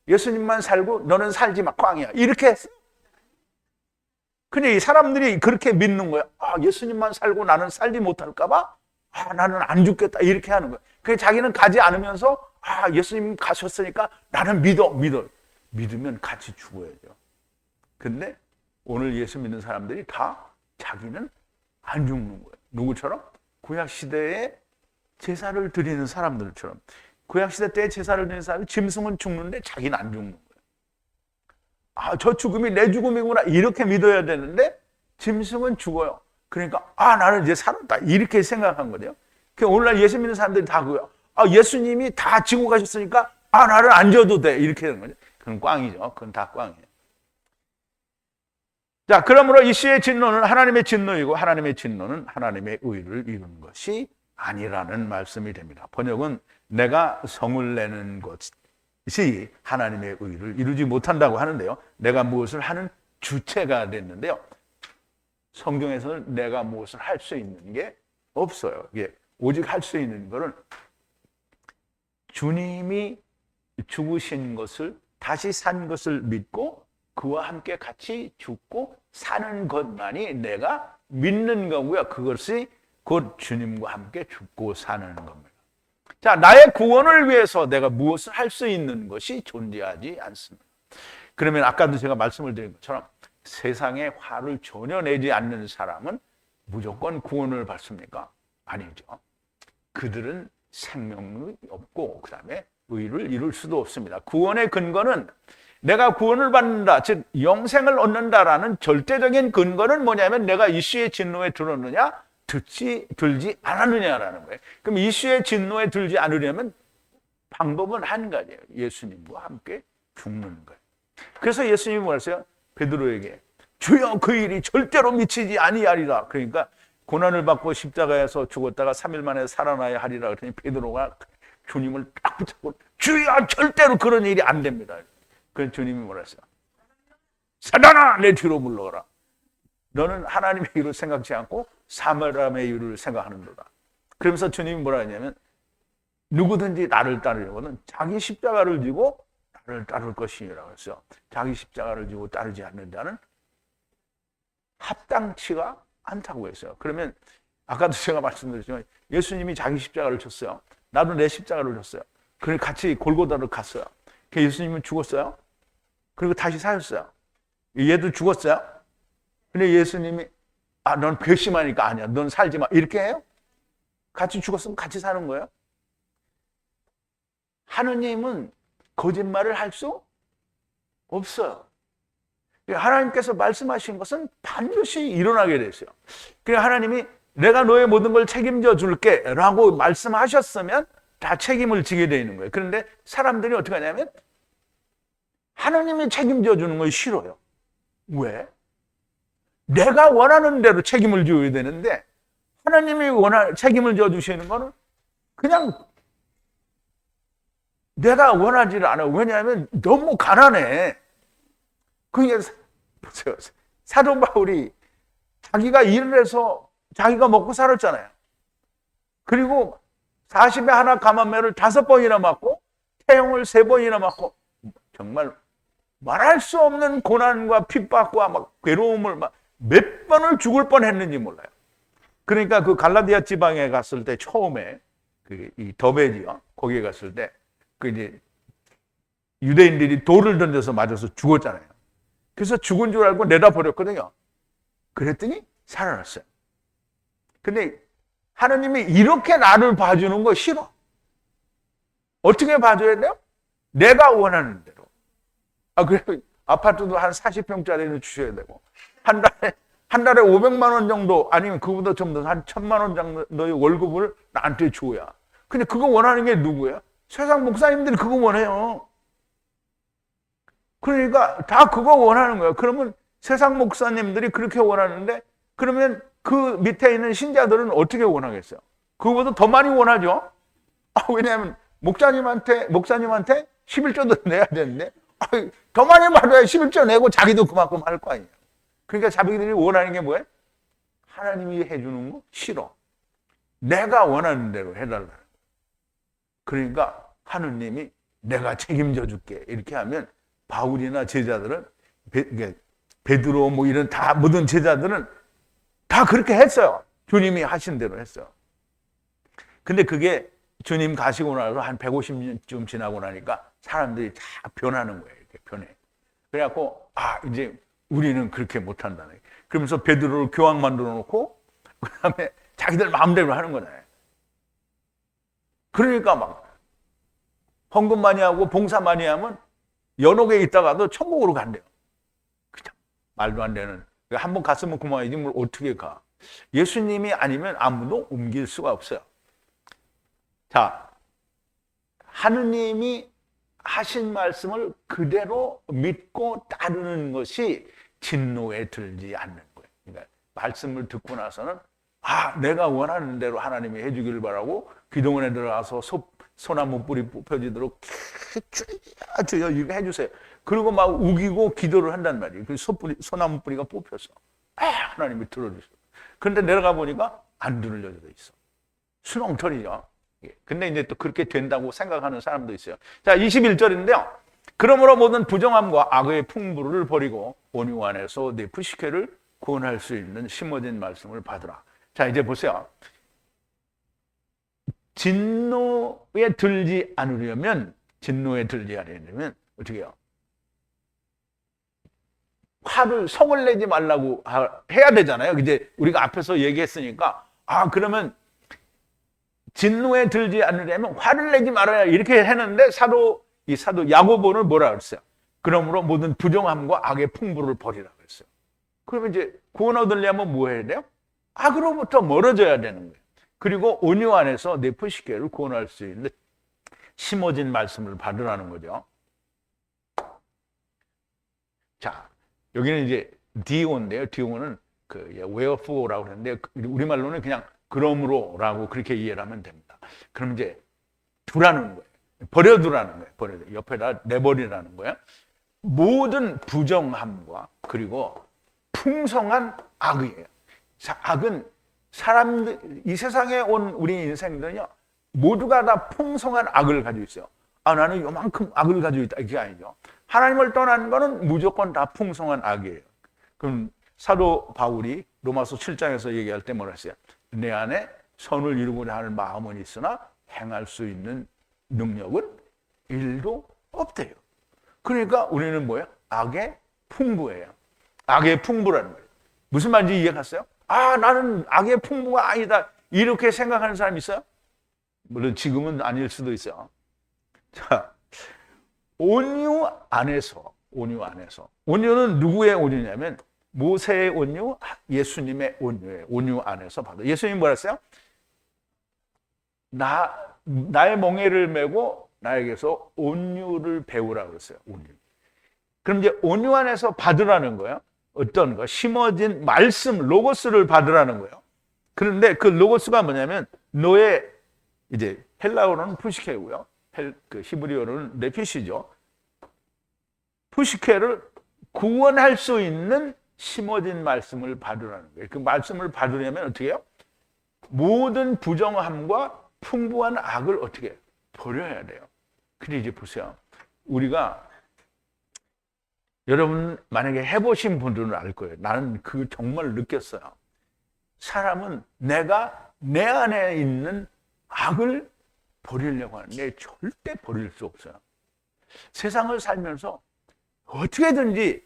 예수님만 살고 너는 살지 마, 꽝이야. 이렇게 했어요. 근데 이 사람들이 그렇게 믿는 거예요. 아, 예수님만 살고 나는 살지 못할까 봐? 아, 나는 안 죽겠다. 이렇게 하는 거예요. 그래서 자기는 가지 않으면서 아, 예수님 가셨으니까 나는 믿어. 믿으면 같이 죽어야죠. 근데 오늘 예수 믿는 사람들이 다 자기는 안 죽는 거예요. 누구처럼? 구약시대에 제사를 드리는 사람들처럼. 구약시대 때 제사를 드리는 사람이 짐승은 죽는데 자기는 안 죽는 거예요. 아, 저 죽음이 내 죽음이구나 이렇게 믿어야 되는데 짐승은 죽어요. 그러니까 아, 나는 이제 살았다 이렇게 생각한 거예요. 오늘날 예수 믿는 사람들이 다 그거예요. 아, 예수님이 다 지고 가셨으니까 아, 나를 안 져도 돼 이렇게 되는 거죠. 그건 꽝이죠. 그건 다 꽝이에요. 자, 그러므로 이시의 진노는 하나님의 진노이고 하나님의 진노는 하나님의 의를 이루는 것이 아니라는 말씀이 됩니다. 번역은 내가 성을 내는 것이 하나님의 의를 이루지 못한다고 하는데요. 내가 무엇을 하는 주체가 됐는데요. 성경에서는 내가 무엇을 할 수 있는 게 없어요. 이게 오직 할 수 있는 것은 주님이 죽으신 것을, 다시 산 것을 믿고 그와 함께 같이 죽고 사는 것만이 내가 믿는 거고요. 그것이 곧 주님과 함께 죽고 사는 겁니다. 자, 나의 구원을 위해서 내가 무엇을 할 수 있는 것이 존재하지 않습니다. 그러면 아까도 제가 말씀을 드린 것처럼 세상에 화를 전혀 내지 않는 사람은 무조건 구원을 받습니까? 아니죠. 그들은 생명이 없고 그 다음에 의를 이룰 수도 없습니다. 구원의 근거는 내가 구원을 받는다, 즉 영생을 얻는다라는 절대적인 근거는 뭐냐면 내가 이슈의 진노에 들었느냐, 들지 않았느냐라는 거예요. 그럼 이슈의 진노에 들지 않으려면 방법은 한 가지예요. 예수님과 함께 죽는 거예요. 그래서 예수님이 뭐랬어요? 베드로에게 주여 그 일이 절대로 미치지 아니하리라. 그러니까 고난을 받고 십자가에서 죽었다가 3일 만에 살아나야 하리라. 그랬더니 베드로가 주님을 딱 붙잡고 주여 절대로 그런 일이 안 됩니다. 그래서 주님이 뭐라 했어요? 사단아 내 뒤로 물러가라. 너는 하나님의 일을 생각지 않고 사람의 일을 생각하는도다. 그러면서 주님이 뭐라 했냐면 누구든지 나를 따르려고는 자기 십자가를 지고 나를 따를 것이라고 했어요. 자기 십자가를 지고 따르지 않는 자는 합당치가 않다고 했어요. 그러면 아까도 제가 말씀드렸지만 예수님이 자기 십자가를 졌어요. 나도 내 십자가를 졌어요. 그래서 같이 골고다를 갔어요. 예수님은 죽었어요. 그리고 다시 사셨어요. 얘도 죽었어요. 근데 예수님이 넌 괘씸하니까 아니야. 넌 살지 마. 이렇게 해요? 같이 죽었으면 같이 사는 거예요. 하느님은 거짓말을 할 수 없어요. 하나님께서 말씀하신 것은 반드시 일어나게 되세요. 그래서 하나님이 내가 너의 모든 걸 책임져 줄게 라고 말씀하셨으면 다 책임을 지게 되는 거예요. 그런데 사람들이 어떻게 하냐면 하나님이 책임져 주는 걸 싫어요. 왜? 내가 원하는 대로 책임을 져야 되는데 하나님이 책임을 져 주시는 거는 그냥 내가 원하지를 않아. 왜냐하면 너무 가난해. 그러니까 보세요. 사도 바울이 자기가 일을 해서 자기가 먹고 살았잖아요. 그리고 40에 하나 감한매를 5번이나 맞고 태형을 3번이나 맞고 정말 말할 수 없는 고난과 핍박과 막 괴로움을 막 몇 번을 죽을 뻔했는지 몰라요. 그러니까 그 갈라디아 지방에 갔을 때 처음에 이 더베지요. 거기에 갔을 때 그 이제 유대인들이 돌을 던져서 맞아서 죽었잖아요. 그래서 죽은 줄 알고 내다 버렸거든요. 그랬더니 살아났어요. 근데 하나님이 이렇게 나를 봐주는 거 싫어. 어떻게 봐줘야 돼요? 내가 원하는 대로. 그래 아파트도 한 40평짜리는 주셔야 되고 한 달에 500만 원 정도 아니면 그보다 좀 더 한 1000만 원 정도의 월급을 나한테 줘야. 근데 그거 원하는 게 누구예요? 세상 목사님들이 그거 원해요. 그러니까 다 그거 원하는 거예요. 그러면 세상 목사님들이 그렇게 원하는데 그러면 그 밑에 있는 신자들은 어떻게 원하겠어요? 그거보다 더 많이 원하죠. 왜냐하면 목사님한테 11조도 내야 되는데 더 많이 받아야 11조 내고 자기도 그만큼 할 거 아니에요. 그러니까 자기들이 원하는 게 뭐예요? 하나님이 해주는 거 싫어. 내가 원하는 대로 해달라. 그러니까 하느님이 내가 책임져 줄게 이렇게 하면 바울이나 제자들은 베드로 뭐 이런 다 모든 제자들은 다 그렇게 했어요. 주님이 하신 대로 했어요. 근데 그게 주님 가시고 나서 한 150년쯤 지나고 나니까 사람들이 다 변하는 거예요. 이렇게 변해. 그래갖고 이제 우리는 그렇게 못한다는 거예요. 그러면서 베드로를 교황 만들어 놓고 그다음에 자기들 마음대로 하는 거잖아요. 그러니까 막 헌금 많이 하고 봉사 많이 하면 연옥에 있다가도 천국으로 간대요. 그냥 말도 안 되는. 한번 갔으면 그만이지 뭘 어떻게 가. 예수님이 아니면 아무도 옮길 수가 없어요. 자, 하느님이 하신 말씀을 그대로 믿고 따르는 것이 진노에 들지 않는 거예요. 그러니까 말씀을 듣고 나서는 내가 원하는 대로 하나님이 해주기를 바라고 기도원에 들어가서 소나무 뿌리 뽑혀지도록 주여 이렇게 해주세요. 그리고 막 우기고 기도를 한단 말이에요. 그 소나무 뿌리가 뽑혀서 하나님이 들어주세요. 그런데 내려가 보니까 안 들려져 있어. 수렁털이죠. 근데 이제 또 그렇게 된다고 생각하는 사람도 있어요. 자, 21절인데요. 그러므로 모든 부정함과 악의 풍부를 버리고 온유 안에서 네 푸시케를 구원할 수 있는 심어진 말씀을 받으라. 자, 이제 보세요. 진노에 들지 않으려면 어떻게 해요? 성을 내지 말라고 해야 되잖아요. 이제 우리가 앞에서 얘기했으니까 그러면 진노에 들지 않으려면 화를 내지 말아야 이렇게 했는데 이 사도 야고보는 뭐라 그랬어요? 그러므로 모든 부정함과 악의 풍부를 버리라고 했어요. 그러면 이제 구원 얻으려면 뭐 해야 돼요? 악으로부터 멀어져야 되는 거예요. 그리고 온유 안에서 내 푸시케를 구원할 수 있는 심어진 말씀을 받으라는 거죠. 자, 여기는 이제 디오인데요. 디오는 wherefore라고 하는데 우리말로는 그냥 그러므로라고 그렇게 이해를 하면 됩니다. 그럼 이제 두라는 거예요. 버려두라는 거예요. 옆에다 내버리라는 거예요. 모든 부정함과 그리고 풍성한 악이에요. 악은 사람들, 이 세상에 온 우리 인생들은요, 모두가 다 풍성한 악을 가지고 있어요. 나는 요만큼 악을 가지고 있다. 이게 아니죠. 하나님을 떠난 거는 무조건 다 풍성한 악이에요. 그럼 사도 바울이 로마서 7장에서 얘기할 때 뭐라 했어요? 내 안에 선을 이루고자 하는 마음은 있으나 행할 수 있는 능력은 1도 없대요. 그러니까 우리는 뭐예요? 악의 풍부예요. 악의 풍부라는 거예요. 무슨 말인지 이해갔어요? 나는 악의 풍부가 아니다. 이렇게 생각하는 사람 있어요? 물론 지금은 아닐 수도 있어요. 자, 온유 안에서. 온유는 누구의 온유냐면 모세의 온유, 예수님의 온유예요. 온유 안에서 받아. 예수님 뭐라 했어요? 나의 멍에를 메고 나에게서 온유를 배우라 그랬어요. 온유. 그럼 이제 온유 안에서 받으라는 거예요. 어떤 거? 심어진 말씀, 로고스를 받으라는 거예요. 그런데 그 로고스가 뭐냐면 너의 이제 헬라어로는 푸시케고요. 히브리어로는 네피시죠. 푸시케를 구원할 수 있는 심어진 말씀을 받으라는 거예요. 그 말씀을 받으려면 어떻게 해요? 모든 부정함과 풍부한 악을 어떻게 해요? 버려야 돼요. 근데 이제 보세요. 우리가 여러분 만약에 해보신 분들은 알 거예요. 나는 그 정말 느꼈어요. 사람은 내가 내 안에 있는 악을 버리려고 하는데 절대 버릴 수 없어요. 세상을 살면서 어떻게든지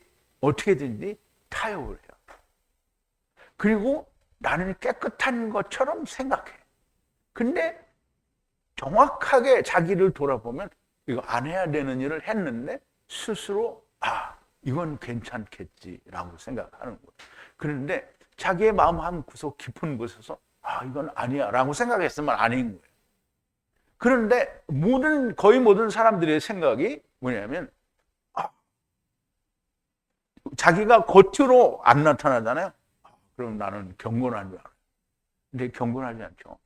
타협을 해요. 그리고 나는 깨끗한 것처럼 생각해. 근데 정확하게 자기를 돌아보면 이거 안 해야 되는 일을 했는데 스스로 이건 괜찮겠지라고 생각하는 거예요. 그런데 자기의 마음 한 구석 깊은 곳에서 이건 아니야 라고 생각했으면 아닌 거예요. 그런데 거의 모든 사람들의 생각이 뭐냐면 자기가 겉으로 안 나타나잖아요. 그럼 나는 경건한 줄 알아요. 근데 경건하지 않죠.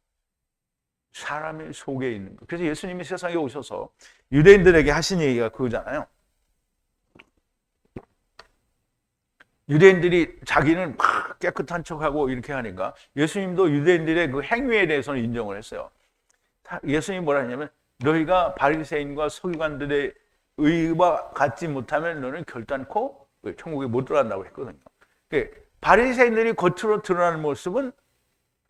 사람의 속에 있는 거. 그래서 예수님이 세상에 오셔서 유대인들에게 하신 얘기가 그거잖아요. 유대인들이 자기는 막 깨끗한 척하고 이렇게 하니까 예수님도 유대인들의 그 행위에 대해서는 인정을 했어요. 예수님이 뭐라 했냐면 너희가 바리새인과 서기관들의 의와 같지 못하면 너는 결단코 천국에 못 들어간다고 했거든요. 바리새인들이 겉으로 드러나는 모습은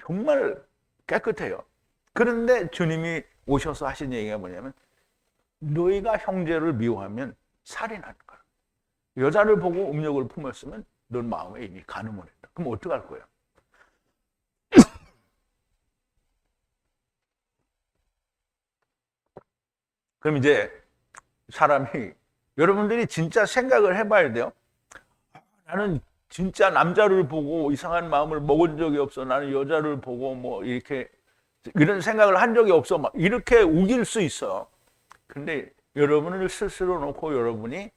정말 깨끗해요. 그런데 주님이 오셔서 하신 얘기가 뭐냐면 너희가 형제를 미워하면 살인하는 거야. 여자를 보고 음욕을 품었으면 넌 마음에 이미 간음을 했다. 그럼 어떡할 거야? 그럼 이제 사람이 여러분들이 진짜 생각을 해봐야 돼요. 나는 진짜 남자를 보고 이상한 마음을 먹은 적이 없어. 나는 여자를 보고 뭐 이렇게 이런 생각을 한 적이 없어. 막 이렇게 우길 수 있어요. 근데 여러분을 스스로 놓고 여러분이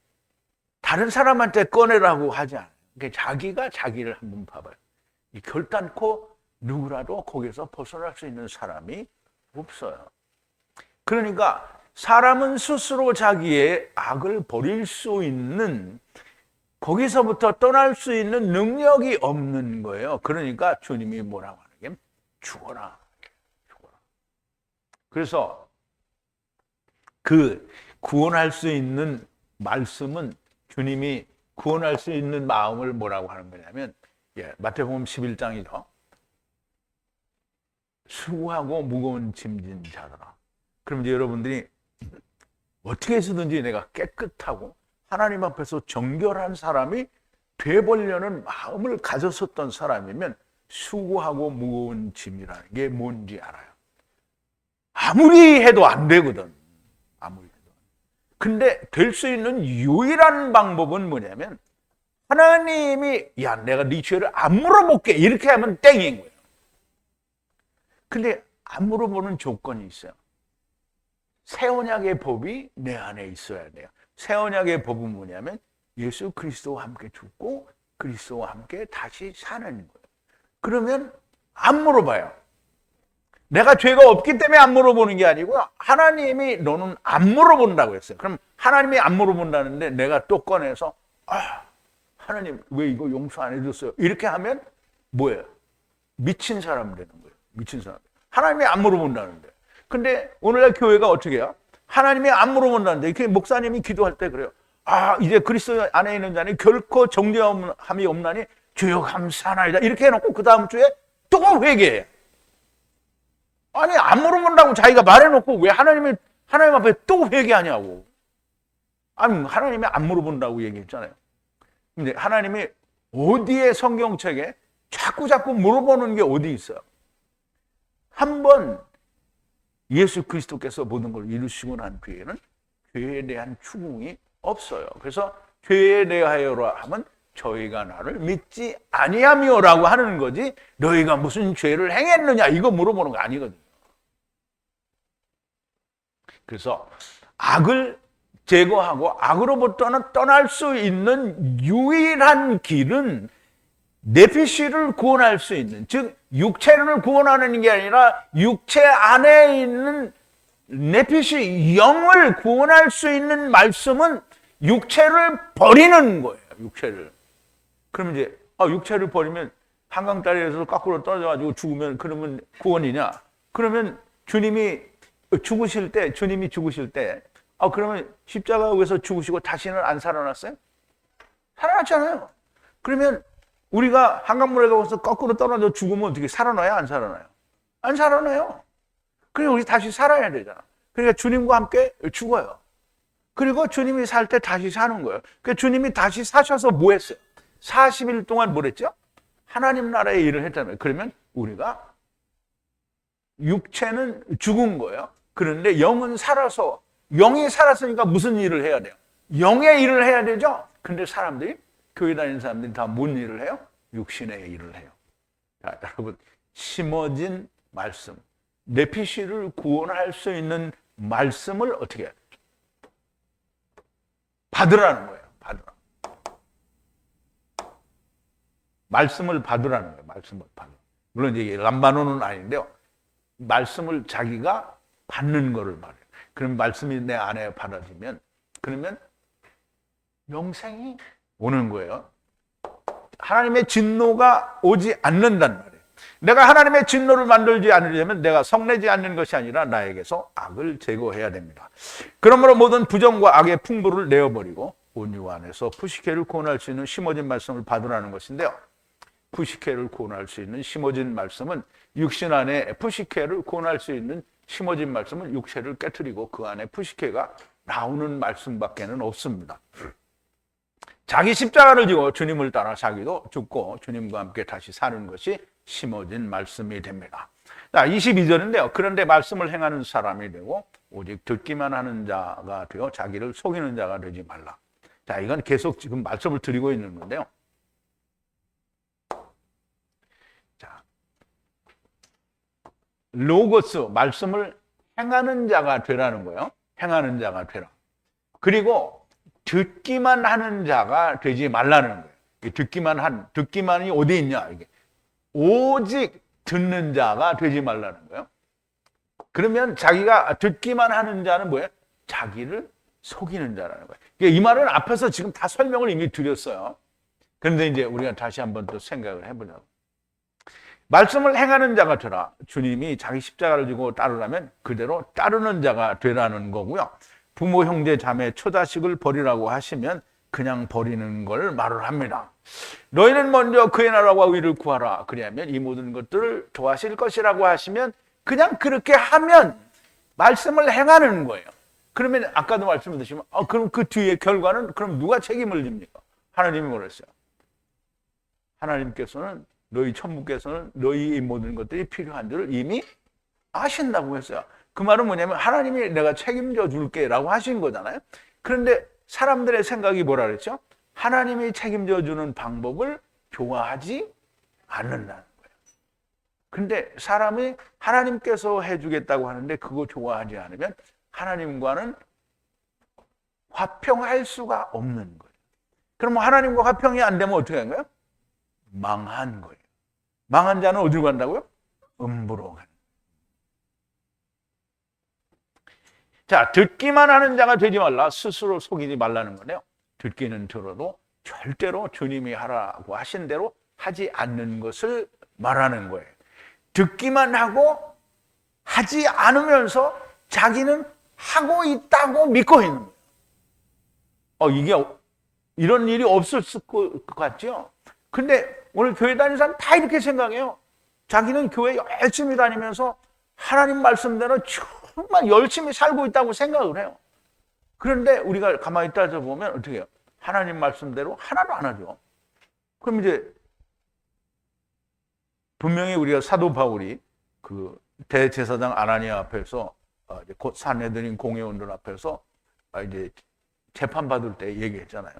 다른 사람한테 꺼내라고 하지 않아요. 그러니까 자기가 자기를 한번 봐봐요. 결단코 누구라도 거기서 벗어날 수 있는 사람이 없어요. 그러니까 사람은 스스로 자기의 악을 버릴 수 있는, 거기서부터 떠날 수 있는 능력이 없는 거예요. 그러니까 주님이 뭐라고 하는 게 죽어라. 그래서 그 구원할 수 있는 말씀은, 주님이 구원할 수 있는 마음을 뭐라고 하는 거냐면 마태복음 11장이죠. 수고하고 무거운 짐진 자들아. 그럼 이제 여러분들이 어떻게 해서든지 내가 깨끗하고 하나님 앞에서 정결한 사람이 되보려는 마음을 가졌었던 사람이면 수고하고 무거운 짐이라는 게 뭔지 알아요. 아무리 해도 안 되거든. 아무리 해도. 근데 될 수 있는 유일한 방법은 뭐냐면 하나님이 야 내가 네 죄를 안 물어볼게 이렇게 하면 땡인 거예요. 근데 안 물어보는 조건이 있어요. 새 언약의 법이 내 안에 있어야 돼요. 새 언약의 법은 뭐냐면 예수 그리스도와 함께 죽고 그리스도와 함께 다시 사는 거예요. 그러면 안 물어봐요. 내가 죄가 없기 때문에 안 물어보는 게 아니고 하나님이 너는 안 물어본다고 했어요. 그럼 하나님이 안 물어본다는데 내가 또 꺼내서 하나님 왜 이거 용서 안 해줬어요? 이렇게 하면 뭐예요? 미친 사람 되는 거예요. 미친 사람. 하나님이 안 물어본다는데. 근데 오늘날 교회가 어떻게 해요? 하나님이 안 물어본다는데 이렇게 목사님이 기도할 때 그래요. 이제 그리스도 안에 있는 자는 결코 정죄함이 없나니 주여 감사하나이다. 이렇게 해놓고 그 다음 주에 또 회개해요. 아니 안 물어본다고 자기가 말해놓고 왜 하나님 앞에 또 회개하냐고. 아니 하나님이 안 물어본다고 얘기했잖아요. 근데 하나님이 어디에 성경책에 자꾸 물어보는 게 어디 있어요? 한번 예수 그리스도께서 모든 걸 이루시고 난 뒤에는 죄에 대한 추궁이 없어요. 그래서 죄에 대하여라 하면 저희가 나를 믿지 아니하며라고 하는 거지 너희가 무슨 죄를 행했느냐 이거 물어보는 거 아니거든요. 그래서 악을 제거하고 악으로부터는 떠날 수 있는 유일한 길은 네피시를 구원할 수 있는, 즉 육체를 구원하는 게 아니라 육체 안에 있는 네피시 영을 구원할 수 있는 말씀은 육체를 버리는 거예요. 육체를. 그러면 이제 육체를 버리면 한강다리에서 거꾸로 떨어져가지고 죽으면 그러면 구원이냐? 그러면 주님이 죽으실 때 그러면 십자가 위에서 죽으시고 다시는 안 살아났어요? 살아났잖아요. 그러면 우리가 한강물에 가서 거꾸로 떨어져 죽으면 어떻게 살아나요? 안 살아나요? 안 살아나요. 그리고 우리 다시 살아야 되잖아. 그러니까 주님과 함께 죽어요. 그리고 주님이 살 때 다시 사는 거예요. 그러니까 주님이 다시 사셔서 뭐 했어요? 40일 동안 뭘 했죠? 하나님 나라의 일을 했잖아요. 그러면 우리가 육체는 죽은 거예요. 그런데 영은 살아서, 영이 살았으니까 무슨 일을 해야 돼요? 영의 일을 해야 되죠? 근데 사람들이, 교회 다니는 사람들이 다 뭔 일을 해요? 육신의 일을 해요. 자, 여러분, 심어진 말씀, 네피시를 구원할 수 있는 말씀을 어떻게 해요? 받으라는 거예요. 받으라. 말씀을 받으라는 거예요. 말씀을 받으라. 물론 이게 람바노는 아닌데요. 말씀을 자기가 받는 거를 말해요. 그럼 말씀이 내 안에 받아지면 그러면 영생이 오는 거예요. 하나님의 진노가 오지 않는단 말이에요. 내가 하나님의 진노를 만들지 않으려면 내가 성내지 않는 것이 아니라 나에게서 악을 제거해야 됩니다. 그러므로 모든 부정과 악의 풍부를 내어버리고 온유 안에서 푸시케를 구원할 수 있는 심어진 말씀을 받으라는 것인데요. 푸시케를 구원할 수 있는 심어진 말씀은 육신 안에 푸시케를 구원할 수 있는 심어진 말씀은 육체를 깨트리고 그 안에 푸시케가 나오는 말씀밖에는 없습니다. 자기 십자가를 지고 주님을 따라 자기도 죽고 주님과 함께 다시 사는 것이 심어진 말씀이 됩니다. 자, 22절인데요. 그런데 말씀을 행하는 사람이 되고 오직 듣기만 하는 자가 되어 자기를 속이는 자가 되지 말라. 자, 이건 계속 지금 말씀을 드리고 있는 건데요. 자, 로고스, 말씀을 행하는 자가 되라는 거예요. 행하는 자가 되라. 그리고 듣기만 하는 자가 되지 말라는 거예요. 듣기만이 어디 있냐? 이게. 오직 듣는 자가 되지 말라는 거예요. 그러면 자기가 듣기만 하는 자는 뭐예요? 자기를 속이는 자라는 거예요. 이 말은 앞에서 지금 다 설명을 이미 드렸어요. 그런데 이제 우리가 다시 한번 또 생각을 해보자고. 말씀을 행하는 자가 되라. 주님이 자기 십자가를 지고 따르라면 그대로 따르는 자가 되라는 거고요. 부모, 형제, 자매, 처자식을 버리라고 하시면 그냥 버리는 걸 말을 합니다. 너희는 먼저 그의 나라와 의를 구하라. 그리하면 이 모든 것들을 더하실 것이라고 하시면 그냥 그렇게 하면 말씀을 행하는 거예요. 그러면 아까도 말씀드렸지만 그럼 그 뒤에 결과는 그럼 누가 책임을 집니까? 하나님이 그랬어요. 하나님께서는 너희 천부께서는 너희 이 모든 것들이 필요한 줄을 이미 아신다고 했어요. 그 말은 뭐냐면 하나님이 내가 책임져 줄게라고 하신 거잖아요. 그런데 사람들의 생각이 뭐라 그랬죠? 하나님이 책임져 주는 방법을 좋아하지 않는다는 거예요. 근데 사람이 하나님께서 해주겠다고 하는데 그거 좋아하지 않으면 하나님과는 화평할 수가 없는 거예요. 그럼 하나님과 화평이 안 되면 어떻게 하는 거예요? 망한 거예요. 망한 자는 어디로 간다고요? 음부로 간다. 자, 듣기만 하는 자가 되지 말라. 스스로 속이지 말라는 거네요. 듣기는 들어도 절대로 주님이 하라고 하신 대로 하지 않는 것을 말하는 거예요. 듣기만 하고 하지 않으면서 자기는 하고 있다고 믿고 있는 거예요. 이게 이런 일이 없었을 것 같죠? 근데 오늘 교회 다니는 사람 다 이렇게 생각해요. 자기는 교회 열심히 다니면서 하나님 말씀대로 정말 열심히 살고 있다고 생각을 해요. 그런데 우리가 가만히 따져보면 어떻게 해요? 하나님 말씀대로 하나도 안 하죠. 그럼 이제 분명히 우리가 사도 바울이 그 대제사장 아나니아 앞에서 곧 산헤드린 공회원들 앞에서 이제 재판받을 때 얘기했잖아요.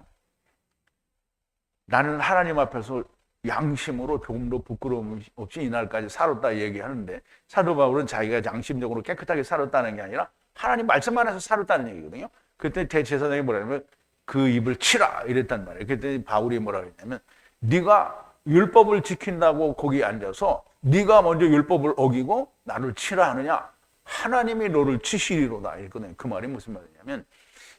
나는 하나님 앞에서 양심으로 조금도 부끄러움 없이 이날까지 살았다 얘기하는데 사도 바울은 자기가 양심적으로 깨끗하게 살았다는 게 아니라 하나님 말씀 안에서 살았다는 얘기거든요. 그때 대제사장이 뭐라냐면 그 입을 치라 이랬단 말이에요. 그때 바울이 뭐라 그랬냐면 네가 율법을 지킨다고 거기 앉아서 네가 먼저 율법을 어기고 나를 치라 하느냐? 하나님이 너를 치시리로다 이랬거든요. 그 말이 무슨 말이냐면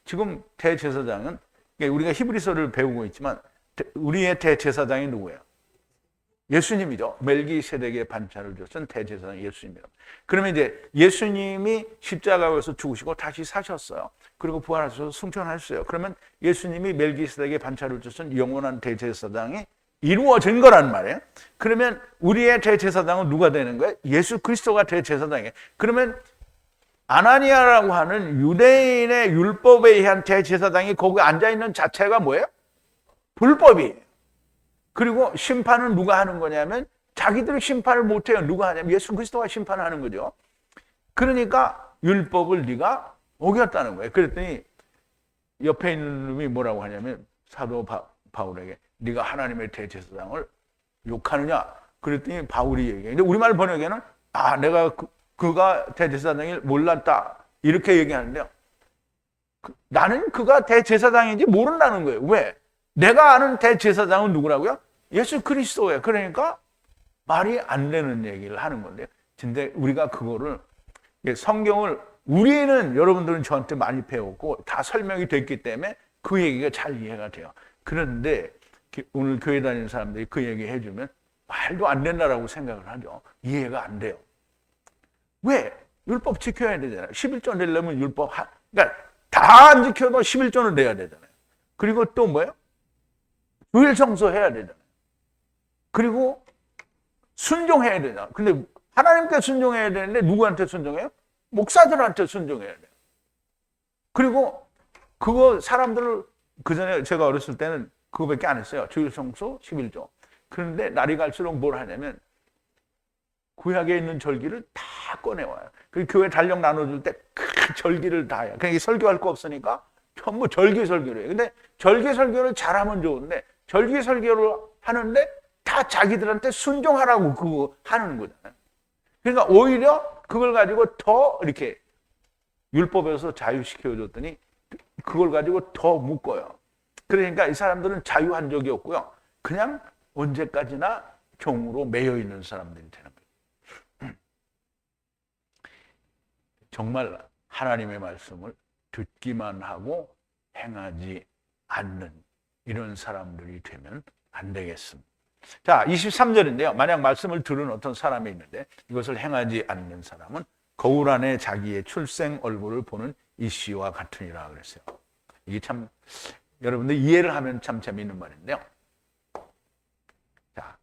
지금 대제사장은 우리가 히브리서를 배우고 있지만 우리의 대제사장이 누구예요? 예수님이죠. 멜기세덱의 반차를 줬던 대제사장 예수님이요. 그러면 이제 예수님이 십자가에서 죽으시고 다시 사셨어요. 그리고 부활하셔서 승천하셨어요. 그러면 예수님이 멜기세덱의 반차를 줬던 영원한 대제사장이 이루어진 거란 말이에요. 그러면 우리의 대제사장은 누가 되는 거예요? 예수 그리스도가 대제사장이에요. 그러면 아나니아라고 하는 유대인의 율법에 의한 대제사장이 거기 앉아있는 자체가 뭐예요? 불법이에요. 그리고 심판은 누가 하는 거냐면 자기들이 심판을 못해요. 누가 하냐면 예수 그리스도가 심판을 하는 거죠. 그러니까 율법을 네가 어겼다는 거예요. 그랬더니 옆에 있는 놈이 뭐라고 하냐면 사도 바울에게 네가 하나님의 대제사장을 욕하느냐? 그랬더니 바울이 얘기해요. 근데 우리말 번역에는 내가 그가 대제사장일 몰랐다 이렇게 얘기하는데요. 나는 그가 대제사장인지 모른다는 거예요. 왜? 내가 아는 대제사장은 누구라고요? 예수 그리스도예요. 그러니까 말이 안 되는 얘기를 하는 건데요. 근데 우리가 그거를 성경을 우리는 여러분들은 저한테 많이 배웠고 다 설명이 됐기 때문에 그 얘기가 잘 이해가 돼요. 그런데 오늘 교회 다니는 사람들이 그 얘기 해주면 말도 안 된다라고 생각을 하죠. 이해가 안 돼요. 왜? 율법 지켜야 되잖아요. 11조 내려면 율법 그러니까 다 안 지켜도 11조는 내야 되잖아요. 그리고 또 뭐예요? 주일 청소해야 되잖아요. 그리고 순종해야 되잖아요. 근데 하나님께 순종해야 되는데 누구한테 순종해요? 목사들한테 순종해야 돼요. 그리고 그거 사람들을 그전에 제가 어렸을 때는 그거밖에 안 했어요. 주일 청소 11조. 그런데 날이 갈수록 뭘 하냐면 구약에 있는 절기를 다 꺼내와요. 그 교회 달력 나눠줄 때 그 절기를 다 해요. 그러니까 설교할 거 없으니까 전부 절기설교를 해요. 근데 절기설교를 잘하면 좋은데 절기설교를 하는데 다 자기들한테 순종하라고 그거 하는 거잖아요. 그러니까 오히려 그걸 가지고 더 이렇게 율법에서 자유시켜줬더니 그걸 가지고 더 묶어요. 그러니까 이 사람들은 자유한 적이 없고요. 그냥 언제까지나 종으로 매여 있는 사람들이 되는 거예요. 정말 하나님의 말씀을 듣기만 하고 행하지 않는 이런 사람들이 되면 안 되겠습니다. 자, 23절인데요. 만약 말씀을 들은 어떤 사람이 있는데 이것을 행하지 않는 사람은 거울 안에 자기의 출생 얼굴을 보는 이씨와 같으니라 그랬어요. 이게 참 여러분들 이해를 하면 참 재미있는 말인데요. 자,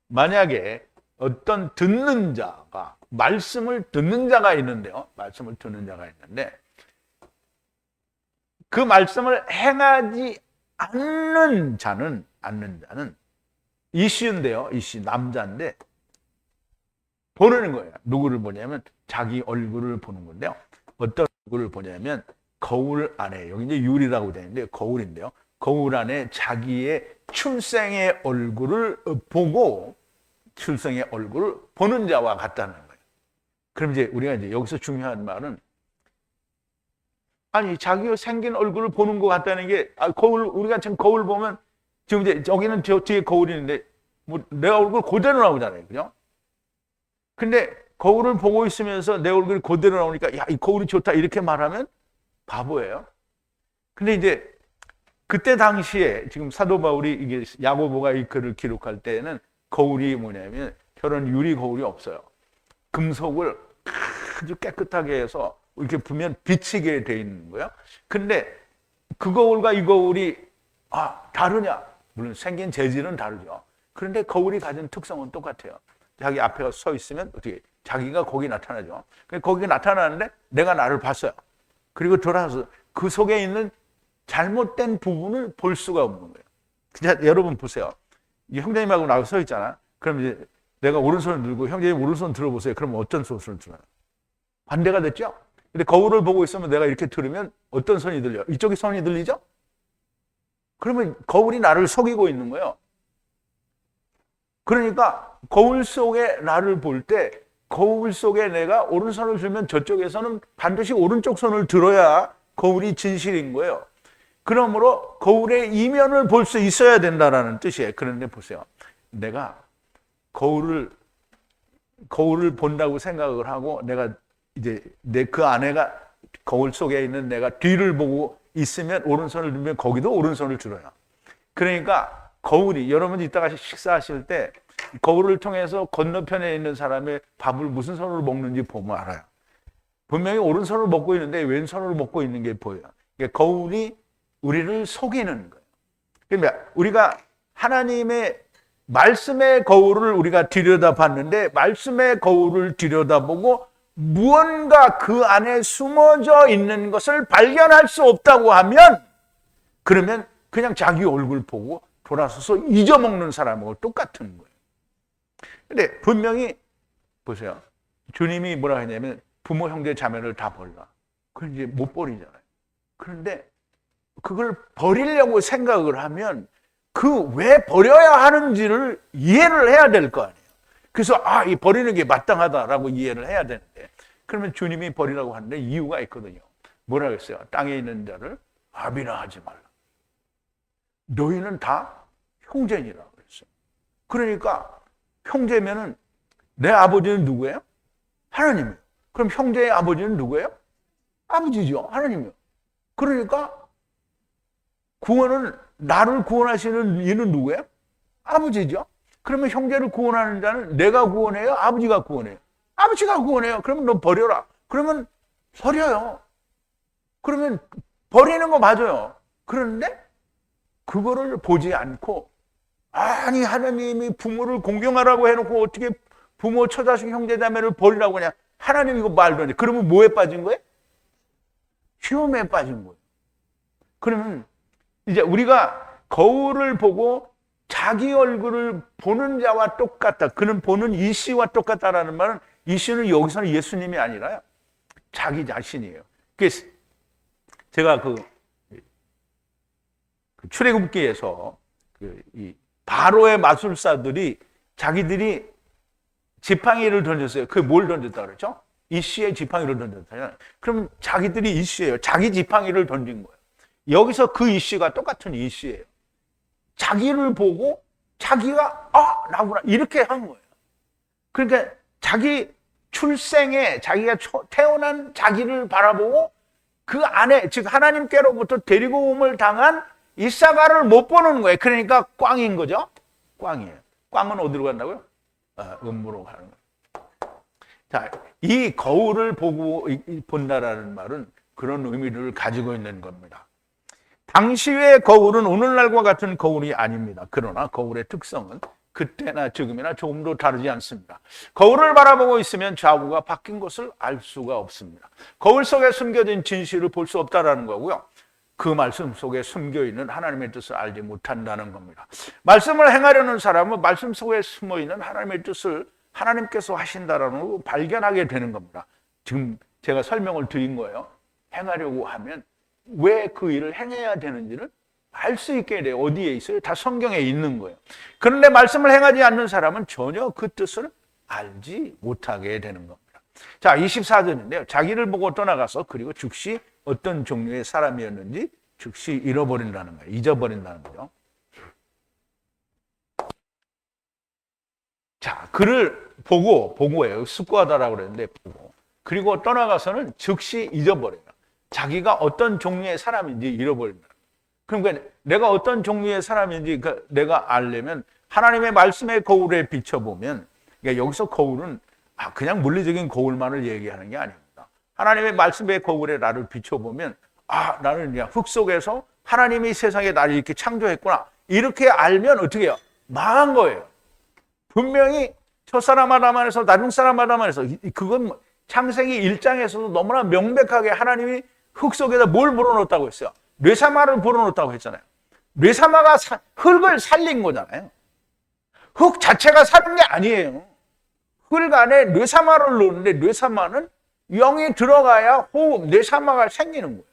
만약에 어떤 듣는 자가 말씀을 듣는 자가 있는데요. 말씀을 듣는 자가 있는데 그 말씀을 행하지 않는 자는 이씨인데요. 이씨 남자인데 보는 거예요. 누구를 보냐면 자기 얼굴을 보는 건데요. 어떤 얼굴을 보냐면 거울 안에, 여기 이제 유리라고 되어 있는데 거울인데요. 거울 안에 자기의 출생의 얼굴을 보고 출생의 얼굴을 보는 자와 같다는 거예요. 그럼 이제 우리가 이제 여기서 중요한 말은, 아니 자기가 생긴 얼굴을 보는 것 같다는 게, 거울, 우리가 지금 거울 보면 지금 이제 여기는 저 뒤에 거울이 있는데 뭐 내 얼굴 그대로 나오잖아요, 그죠? 근데 거울을 보고 있으면서 내 얼굴이 그대로 나오니까 야, 이 거울이 좋다 이렇게 말하면 바보예요. 근데 이제 그때 당시에 지금 사도 바울이 이게 야고보가 이 글을 기록할 때는 거울이 뭐냐면 저런 유리 거울이 없어요. 금속을 아주 깨끗하게 해서 이렇게 보면 비치게 돼 있는 거예요. 근데 그 거울과 이 거울이 다르냐? 물론 생긴 재질은 다르죠. 그런데 거울이 가진 특성은 똑같아요. 자기 앞에 서 있으면 어떻게 자기가 거기 나타나죠. 거기 나타나는데 내가 나를 봤어요. 그리고 돌아서 그 속에 있는 잘못된 부분을 볼 수가 없는 거예요. 자, 여러분 보세요. 이 형제님하고 나하고 서 있잖아. 그럼 이제 내가 오른손을 들고 형제님 오른손 들어보세요. 그러면 어떤 손을 들어요? 반대가 됐죠? 근데 거울을 보고 있으면 내가 이렇게 들으면 어떤 손이 들려요? 이쪽이 손이 들리죠? 그러면 거울이 나를 속이고 있는 거예요. 그러니까 거울 속에 나를 볼 때 거울 속에 내가 오른손을 들면 저쪽에서는 반드시 오른쪽 손을 들어야 거울이 진실인 거예요. 그러므로 거울의 이면을 볼 수 있어야 된다는 뜻이에요. 그런데 보세요. 내가 거울을 본다고 생각을 하고 내가 이제 그 아내가 거울 속에 있는 내가 뒤를 보고 있으면 오른손을 들면 거기도 오른손을 들어요. 그러니까 거울이, 여러분 이따가 식사하실 때 거울을 통해서 건너편에 있는 사람의 밥을 무슨 손으로 먹는지 보면 알아요. 분명히 오른손을 먹고 있는데 왼손으로 먹고 있는 게 보여요. 그러니까 거울이 우리를 속이는 거예요. 그러니까 우리가 하나님의 말씀의 거울을 우리가 들여다봤는데 말씀의 거울을 들여다보고 무언가 그 안에 숨어져 있는 것을 발견할 수 없다고 하면, 그러면 그냥 자기 얼굴 보고 돌아서서 잊어먹는 사람하고 똑같은 거예요. 근데 분명히 보세요. 주님이 뭐라 하냐면 부모, 형제, 자매를 다 버리라. 그걸 이제 못 버리잖아요. 그런데 그걸 버리려고 생각을 하면 그 왜 버려야 하는지를 이해를 해야 될 거 아니에요. 그래서 이 버리는 게 마땅하다라고 이해를 해야 되는데, 그러면 주님이 버리라고 하는데 이유가 있거든요. 뭐라 그랬어요? 땅에 있는 자를 아비라 하지 말라. 너희는 다 형제니라 그랬어요. 그러니까 형제면은 내 아버지는 누구예요? 하나님이에요. 그럼 형제의 아버지는 누구예요? 아버지죠. 하나님이요. 그러니까 구원은, 나를 구원하시는 이는 누구예요? 아버지죠. 그러면 형제를 구원하는 자는 내가 구원해요? 아버지가 구원해요? 아버지가 구원해요. 그러면 너 버려라. 그러면 버려요. 그러면 버리는 거 맞아요. 그런데 그거를 보지 않고, 아니 하나님이 부모를 공경하라고 해놓고 어떻게 부모, 처자식, 형제자매를 버리라고 하냐. 하나님 이거 말도 안 돼. 그러면 뭐에 빠진 거예요? 시험에 빠진 거예요. 그러면 이제 우리가 거울을 보고 자기 얼굴을 보는 자와 똑같다. 그는 보는 이 씨와 똑같다라는 말은, 이 씨는 여기서는 예수님이 아니라요, 자기 자신이에요. 그래서 제가 그 출애굽기에서 이 바로의 마술사들이 자기들이 지팡이를 던졌어요. 그게 뭘 던졌다 그랬죠? 이 씨의 지팡이를 던졌잖아요. 그럼 자기들이 이 씨예요. 자기 지팡이를 던진 거예요. 여기서 그 이 씨가 똑같은 이 씨예요. 자기를 보고 자기가 나구나 이렇게 한 거예요. 그러니까 자기 출생에 자기가 태어난 자기를 바라보고 그 안에, 즉 하나님께로부터 데리고옴을 당한 이사가를 못 보는 거예요. 그러니까 꽝인 거죠. 꽝이에요. 꽝은 어디로 간다고요? 음부로 가는 거예요. 자, 이 거울을 보고 본다라는 말은 그런 의미를 가지고 있는 겁니다. 당시의 거울은 오늘날과 같은 거울이 아닙니다. 그러나 거울의 특성은 그때나 지금이나 조금도 다르지 않습니다. 거울을 바라보고 있으면 좌우가 바뀐 것을 알 수가 없습니다. 거울 속에 숨겨진 진실을 볼 수 없다는 거고요. 그 말씀 속에 숨겨있는 하나님의 뜻을 알지 못한다는 겁니다. 말씀을 행하려는 사람은 말씀 속에 숨어있는 하나님의 뜻을 하나님께서 하신다라는 걸 발견하게 되는 겁니다. 지금 제가 설명을 드린 거예요. 행하려고 하면 왜 그 일을 행해야 되는지를 알 수 있게 돼요. 어디에 있어요? 다 성경에 있는 거예요. 그런데 말씀을 행하지 않는 사람은 전혀 그 뜻을 알지 못하게 되는 겁니다. 자, 24절인데요. 자기를 보고 떠나가서 그리고 즉시 어떤 종류의 사람이었는지 즉시 잃어버린다는 거예요. 잊어버린다는 거죠. 자, 그를 보고예요. 숙고하다라고 그랬는데 보고. 그리고 떠나가서는 즉시 잊어버려요. 자기가 어떤 종류의 사람인지 잃어버린다. 그러니까 내가 어떤 종류의 사람인지 내가 알려면 하나님의 말씀의 거울에 비춰보면, 그러니까 여기서 거울은 그냥 물리적인 거울만을 얘기하는 게 아닙니다. 하나님의 말씀의 거울에 나를 비춰보면 나는 그냥 흙 속에서 하나님이 세상에 나를 이렇게 창조했구나. 이렇게 알면 어떻게 해요? 망한 거예요. 분명히 첫사람 아담에서 나중 사람 아담에서 그건 창세기 1장에서도 너무나 명백하게 하나님이 흙 속에다 뭘 불어넣었다고 했어요? 뇌사마를 불어넣었다고 했잖아요. 뇌사마가 흙을 살린 거잖아요. 흙 자체가 사는 게 아니에요. 흙 안에 뇌사마를 넣는데 뇌사마는 영이 들어가야 호흡, 뇌사마가 생기는 거예요.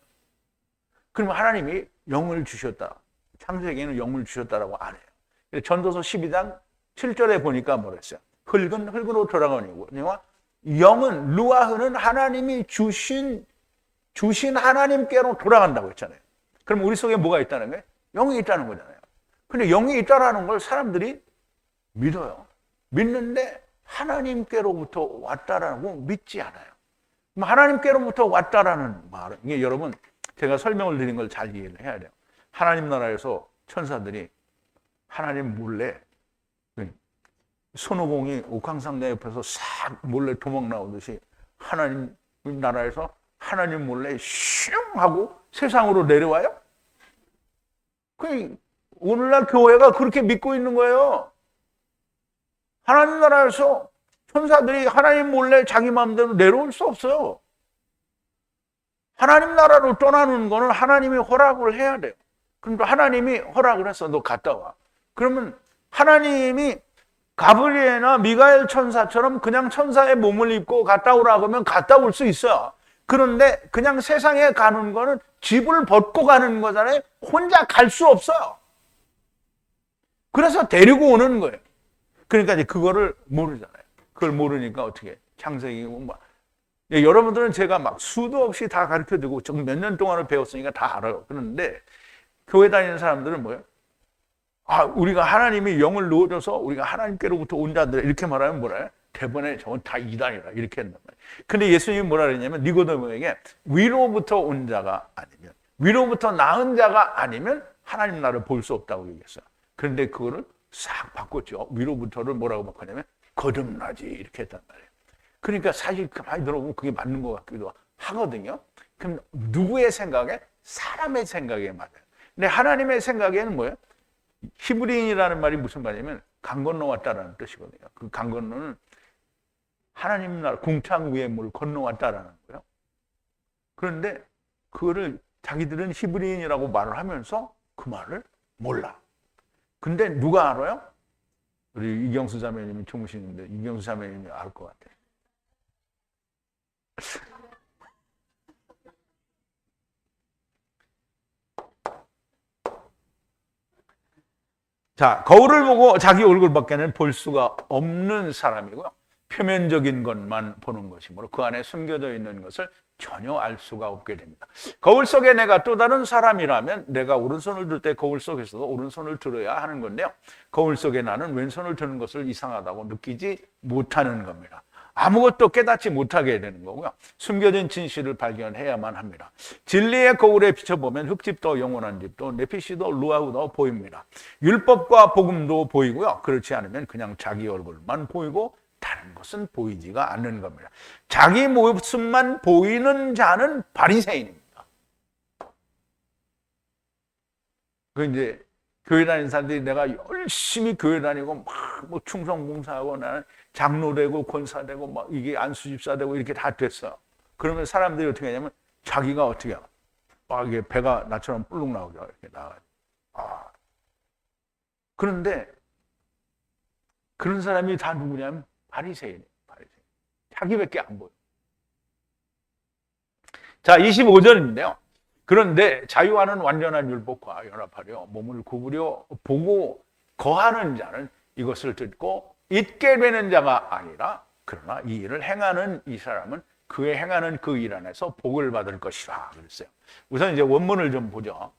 그러면 하나님이 영을 주셨다. 창세기에는 영을 주셨다라고 안 해요. 전도서 12장 7절에 보니까 뭐랬어요? 흙은 흙으로 돌아가니고 영은 루아흐는 하나님이 주신 하나님께로 돌아간다고 했잖아요. 그럼 우리 속에 뭐가 있다는 거예요? 영이 있다는 거잖아요. 근데 영이 있다라는 걸 사람들이 믿어요. 믿는데 하나님께로부터 왔다라고 믿지 않아요. 하나님께로부터 왔다라는 말은 이게 여러분 제가 설명을 드린 걸 잘 이해를 해야 돼요. 하나님 나라에서 천사들이 하나님 몰래 손오공이 옥황상제 옆에서 싹 몰래 도망 나오듯이 하나님 나라에서 하나님 몰래 슝 하고 세상으로 내려와요? 오늘날 교회가 그렇게 믿고 있는 거예요. 하나님 나라에서 천사들이 하나님 몰래 자기 마음대로 내려올 수 없어요. 하나님 나라로 떠나는 거는 하나님이 허락을 해야 돼요. 그런데 하나님이 허락을 해서 너 갔다 와. 그러면 하나님이 가브리엘이나 미가엘 천사처럼 그냥 천사의 몸을 입고 갔다 오라고 하면 갔다 올 수 있어요. 그런데 그냥 세상에 가는 거는 집을 벗고 가는 거잖아요. 혼자 갈 수 없어요. 그래서 데리고 오는 거예요. 그러니까 이제 그거를 모르잖아요. 그걸 모르니까 어떻게 창세기 여러분들은 제가 막 수도 없이 다 가르쳐드리고 몇 년 동안을 배웠으니까 다 알아요. 그런데 교회 다니는 사람들은 뭐예요? 우리가 하나님이 영을 넣어줘서 우리가 하나님께로부터 온 자들 이렇게 말하면 뭐라 해요? 대번에 저건 다 이단이라 이렇게 한단 말이에요. 근데 예수님이 뭐라 그랬냐면 니고데모에게 위로부터 온 자가 아니면 위로부터 낳은 자가 아니면 하나님 나라를 볼 수 없다고 얘기했어요. 그런데 그거를 싹 바꿨죠. 위로부터를 뭐라고 바꿨냐면 거듭나지 이렇게 했단 말이에요. 그러니까 사실 많이 들어보면 그게 맞는 것 같기도 하거든요. 그럼 누구의 생각에? 사람의 생각에 맞아요. 근데 하나님의 생각에는 뭐예요? 히브리인이라는 말이 무슨 말이냐면 강 건너왔다라는 뜻이거든요. 그 강 건너는 하나님 나라 궁창 위에 물 건너왔다라는 거예요. 그런데 그거를 자기들은 히브리인이라고 말을 하면서 그 말을 몰라. 근데 누가 알아요? 우리 이경수 자매님이 주무시는데 이경수 자매님이 알 것 같아요. 자, 거울을 보고 자기 얼굴밖에는 볼 수가 없는 사람이고요. 표면적인 것만 보는 것이므로 그 안에 숨겨져 있는 것을 전혀 알 수가 없게 됩니다. 거울 속에 내가 또 다른 사람이라면 내가 오른손을 들 때 거울 속에서도 오른손을 들어야 하는 건데요. 거울 속에 나는 왼손을 드는 것을 이상하다고 느끼지 못하는 겁니다. 아무것도 깨닫지 못하게 되는 거고요. 숨겨진 진실을 발견해야만 합니다. 진리의 거울에 비춰보면 흙집도 영원한 집도 네피시도 루아우도 보입니다. 율법과 복음도 보이고요. 그렇지 않으면 그냥 자기 얼굴만 보이고 다른 것은 보이지가 않는 겁니다. 자기 모습만 보이는 자는 바리새인입니다. 그 이제 교회 다니는 사람들이 내가 열심히 교회 다니고 막 뭐 충성 봉사하고 나는 장로 되고 권사 되고 막 이게 안수집사 되고 이렇게 다 됐어. 그러면 사람들이 어떻게 하냐면 자기가 어떻게 해요? 막 이게 배가 나처럼 뿔룩 나오죠. 이렇게 나가. 그런데 그런 사람이 다 누구냐면 바리새인이에요. 바리새인. 자기밖에 안 보여. 자, 25절인데요. 그런데 자유하는 완전한 율법과 연합하려 몸을 구부려 보고 거하는 자는 이것을 듣고 잊게 되는 자가 아니라 그러나 이 일을 행하는 이 사람은 그의 행하는 그 일 안에서 복을 받을 것이라 그랬어요. 우선 이제 원문을 좀 보죠.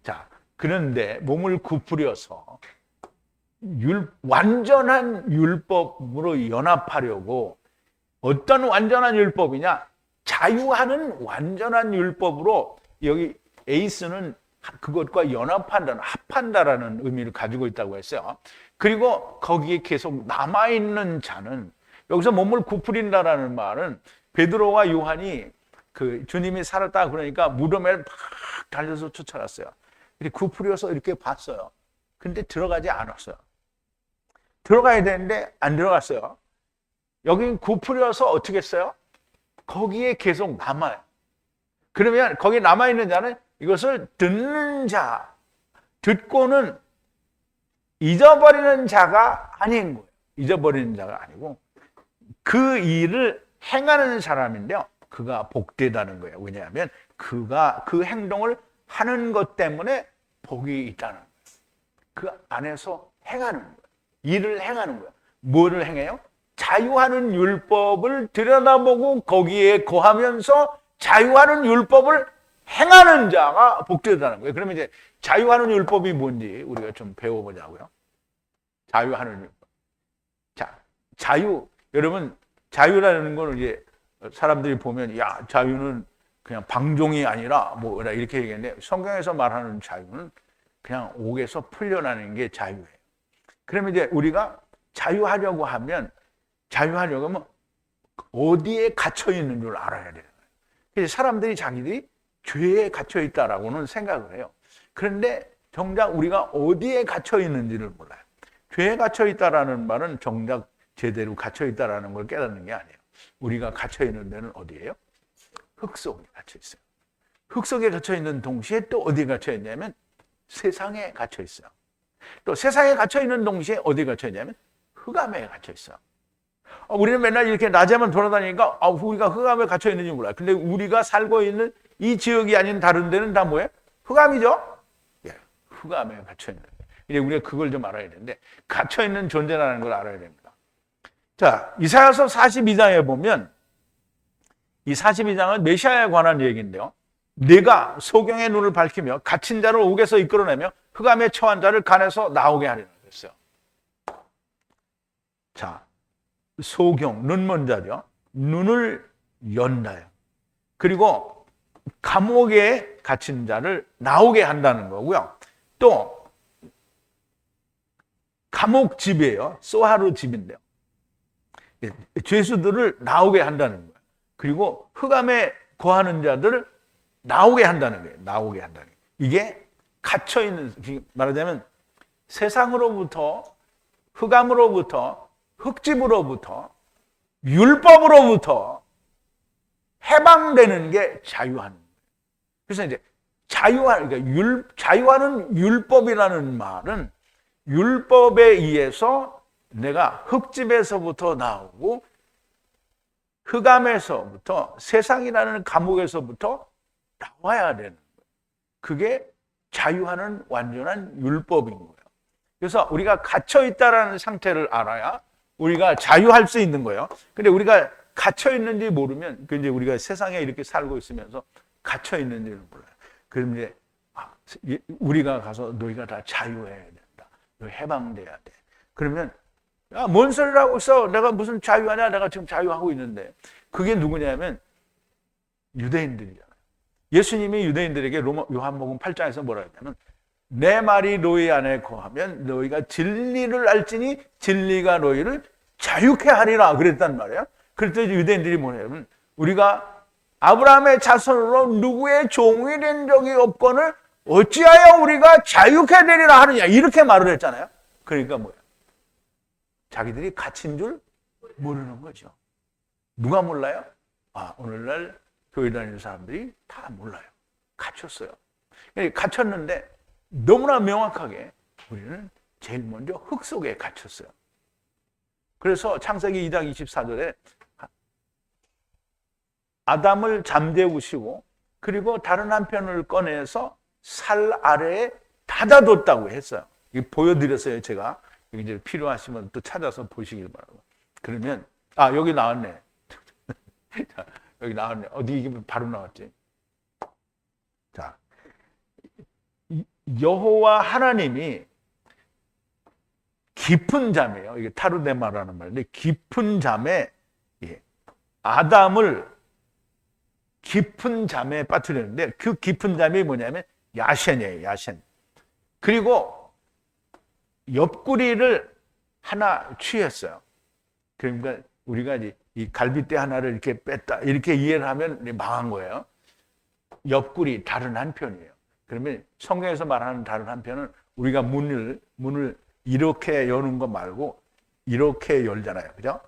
자, 그런데 몸을 구부려서 완전한 율법으로 연합하려고 어떤 완전한 율법이냐? 자유하는 완전한 율법으로 여기 에이스는 그것과 연합한다는 합한다라는 의미를 가지고 있다고 했어요. 그리고 거기에 계속 남아있는 자는 여기서 몸을 구부린다라는 말은 베드로와 요한이 그 주님이 살았다 그러니까 무덤에 막 달려서 쫓아갔어요. 이렇게 구부려서 이렇게 봤어요. 근데 들어가지 않았어요. 들어가야 되는데 안 들어갔어요. 여기 구부려서 어떻게 했어요? 거기에 계속 남아요. 그러면 거기 남아있는 자는 이것을 듣는 자, 듣고는 잊어버리는 자가 아닌 거예요. 잊어버리는 자가 아니고 그 일을 행하는 사람인데요. 그가 복되다는 거예요. 왜냐하면 그가 그 행동을 하는 것 때문에 복이 있다는 거예요. 그 안에서 행하는 거예요. 일을 행하는 거예요. 뭐를 행해요? 자유하는 율법을 들여다보고 거기에 거하면서 자유하는 율법을 행하는 자가 복되다는 거예요. 그러면 이제 자유하는 율법이 뭔지 우리가 좀 배워보자고요. 자유하는 율법. 자, 자유. 여러분, 자유라는 건 이제 사람들이 보면 야, 자유는 그냥 방종이 아니라 뭐라 이렇게 얘기했는데 성경에서 말하는 자유는 그냥 옥에서 풀려나는 게 자유예요. 그러면 이제 우리가 자유하려고 하면 어디에 갇혀 있는 줄 알아야 돼요. 그래서 사람들이 자기들이 죄에 갇혀 있다라고는 생각을 해요. 그런데 정작 우리가 어디에 갇혀 있는지를 몰라요. 죄에 갇혀 있다라는 말은 정작 제대로 갇혀 있다라는 걸 깨닫는 게 아니에요. 우리가 갇혀 있는 데는 어디예요? 흙 속에 갇혀 있어요. 흙 속에 갇혀 있는 동시에 또 어디에 갇혀 있냐면 세상에 갇혀 있어요. 또 세상에 갇혀 있는 동시에 어디에 갇혀 있냐면 흑암에 갇혀 있어요. 우리는 맨날 이렇게 낮에만 돌아다니니까 우리가 흑암에 갇혀 있는지 몰라요. 근데 우리가 살고 있는 이 지역이 아닌 다른 데는 다 뭐예요? 흑암이죠? 예, 흑암에 갇혀 있는 거예요. 이제 우리가 그걸 좀 알아야 되는데 갇혀 있는 존재라는 걸 알아야 됩니다. 자, 이사야서 42장에 보면 이 42장은 메시아에 관한 얘기인데요. 내가 소경의 눈을 밝히며 갇힌 자를 옥에서 이끌어내며 흑암에 처한 자를 간에서 나오게 하리라 그랬어요. 자, 소경, 눈먼 자죠. 눈을 연다요. 그리고 감옥에 갇힌 자를 나오게 한다는 거고요. 또 감옥 집이에요. 소하루 집인데요. 죄수들을 나오게 한다는 거예요. 그리고 흑암에 거하는 자들을 나오게 한다는 거예요. 나오게 한다는 거예요. 이게 갇혀있는, 말하자면 세상으로부터, 흑암으로부터, 흑집으로부터, 율법으로부터 해방되는 게 자유하는 거예요. 그래서 이제 자유하는 율법이라는 말은 율법에 의해서 내가 흑집에서부터 나오고 흑암에서부터 세상이라는 감옥에서부터 나와야 되는 거예요. 그게 자유하는 완전한 율법인 거예요. 그래서 우리가 갇혀 있다라는 상태를 알아야 우리가 자유할 수 있는 거예요. 근데 우리가 갇혀 있는지 모르면 이제 우리가 세상에 이렇게 살고 있으면서 갇혀 있는지를 몰라요. 그럼 이제 우리가 가서 너희가 다 자유해야 된다. 너희 해방돼야 돼. 그러면 야, 뭔 소리를 하고 있어? 내가 무슨 자유하냐? 내가 지금 자유하고 있는데. 그게 누구냐면 유대인들이잖아요. 예수님이 유대인들에게 요한복음 8장에서 뭐라 했냐면 내 말이 너희 안에 거하면 너희가 진리를 알지니 진리가 너희를 자유케 하리라 그랬단 말이에요. 그랬더니 유대인들이 뭐냐면 우리가 아브라함의 자손으로 누구의 종이 된 적이 없거늘 어찌하여 우리가 자유케 되리라 하느냐 이렇게 말을 했잖아요. 그러니까 뭐예요? 자기들이 갇힌 줄 모르는 거죠. 누가 몰라요? 오늘날 교회 다니는 사람들이 다 몰라요. 갇혔어요. 갇혔는데 너무나 명확하게 우리는 제일 먼저 흙 속에 갇혔어요. 그래서 창세기 2장 24절에 아담을 잠재우시고 그리고 다른 한편을 꺼내서 살 아래에 닫아뒀다고 했어요. 이거 보여드렸어요, 제가. 이제 필요하시면 또 찾아서 보시길 바라고. 그러면 여기 나왔네. 자, 여기 나왔네. 어디 이게 바로 나왔지? 자, 여호와 하나님이 깊은 잠이에요. 이게 타르데마라는 말인데 깊은 잠에 아담을 깊은 잠에 빠뜨렸는데 그 깊은 잠이 뭐냐면 야센이에요. 야센. 그리고 옆구리를 하나 취했어요. 그러니까 우리가 이 갈비뼈 하나를 이렇게 뺐다 이렇게 이해를 하면 망한 거예요. 옆구리 다른 한편이에요. 그러면 성경에서 말하는 다른 한편은 우리가 문을 이렇게 여는 거 말고 이렇게 열잖아요. 그죠?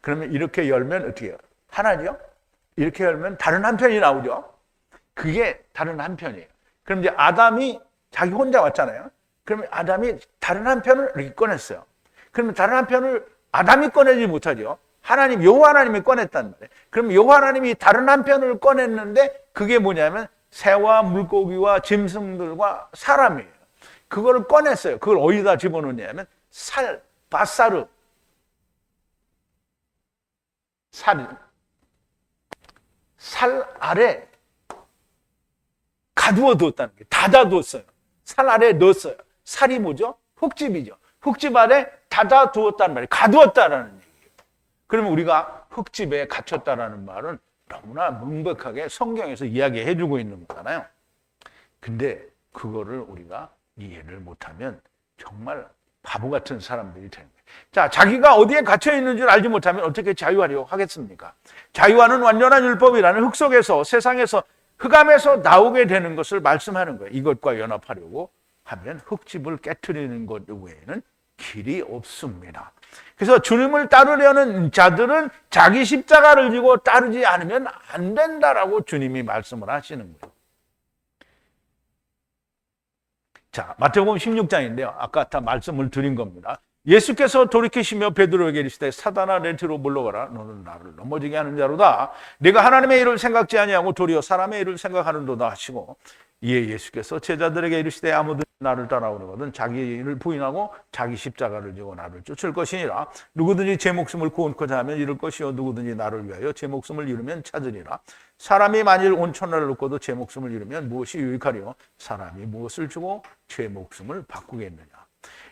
그러면 이렇게 열면 어떻게 해요? 하나죠? 이렇게 열면 다른 한편이 나오죠? 그게 다른 한편이에요. 그럼 이제 아담이 자기 혼자 왔잖아요. 그러면 아담이 다른 한편을 이렇게 꺼냈어요. 그러면 다른 한편을 아담이 꺼내지 못하죠. 하나님, 여호와 하나님이 꺼냈단 말이에요. 그럼 여호와 하나님이 다른 한편을 꺼냈는데 그게 뭐냐면 새와 물고기와 짐승들과 사람이에요. 그거를 꺼냈어요. 그걸 어디다 집어넣냐면 바사르. 살 아래 가두어 두었다는 게 닫아두었어요. 살 아래 넣었어요. 살이 뭐죠? 흙집이죠. 흙집 아래 닫아두었다는 말이에요. 가두었다라는 얘기예요. 그러면 우리가 흙집에 갇혔다라는 말은 너무나 명백하게 성경에서 이야기해주고 있는 거잖아요. 근데 그거를 우리가 이해를 못하면 정말 바보 같은 사람들이 되는 거예요. 자, 자기가 어디에 갇혀 있는 줄 알지 못하면 어떻게 자유하려고 하겠습니까? 자유하는 완전한 율법이라는 흙 속에서 세상에서 흑암에서 나오게 되는 것을 말씀하는 거예요. 이것과 연합하려고 하면 흙집을 깨트리는 것 외에는 길이 없습니다. 그래서 주님을 따르려는 자들은 자기 십자가를 지고 따르지 않으면 안 된다라고 주님이 말씀을 하시는 거예요. 자, 마태복음 16장인데요. 아까 다 말씀을 드린 겁니다. 예수께서 돌이키시며 베드로에게 이르시되 사단아 내 뒤로 물러가라. 너는 나를 넘어지게 하는 자로다. 네가 하나님의 일을 생각지 아니하고 도리어 사람의 일을 생각하는도다 하시고 이에 예수께서 제자들에게 이르시되 아무든 나를 따라오려거든 자기 일을 부인하고 자기 십자가를 지고 나를 쫓을 것이니라. 누구든지 제 목숨을 구원코자 하면 잃을 것이요 누구든지 나를 위하여 제 목숨을 잃으면 찾으리라. 사람이 만일 온 천하를 얻고도 제 목숨을 잃으면 무엇이 유익하리요? 사람이 무엇을 주고 제 목숨을 바꾸겠느냐.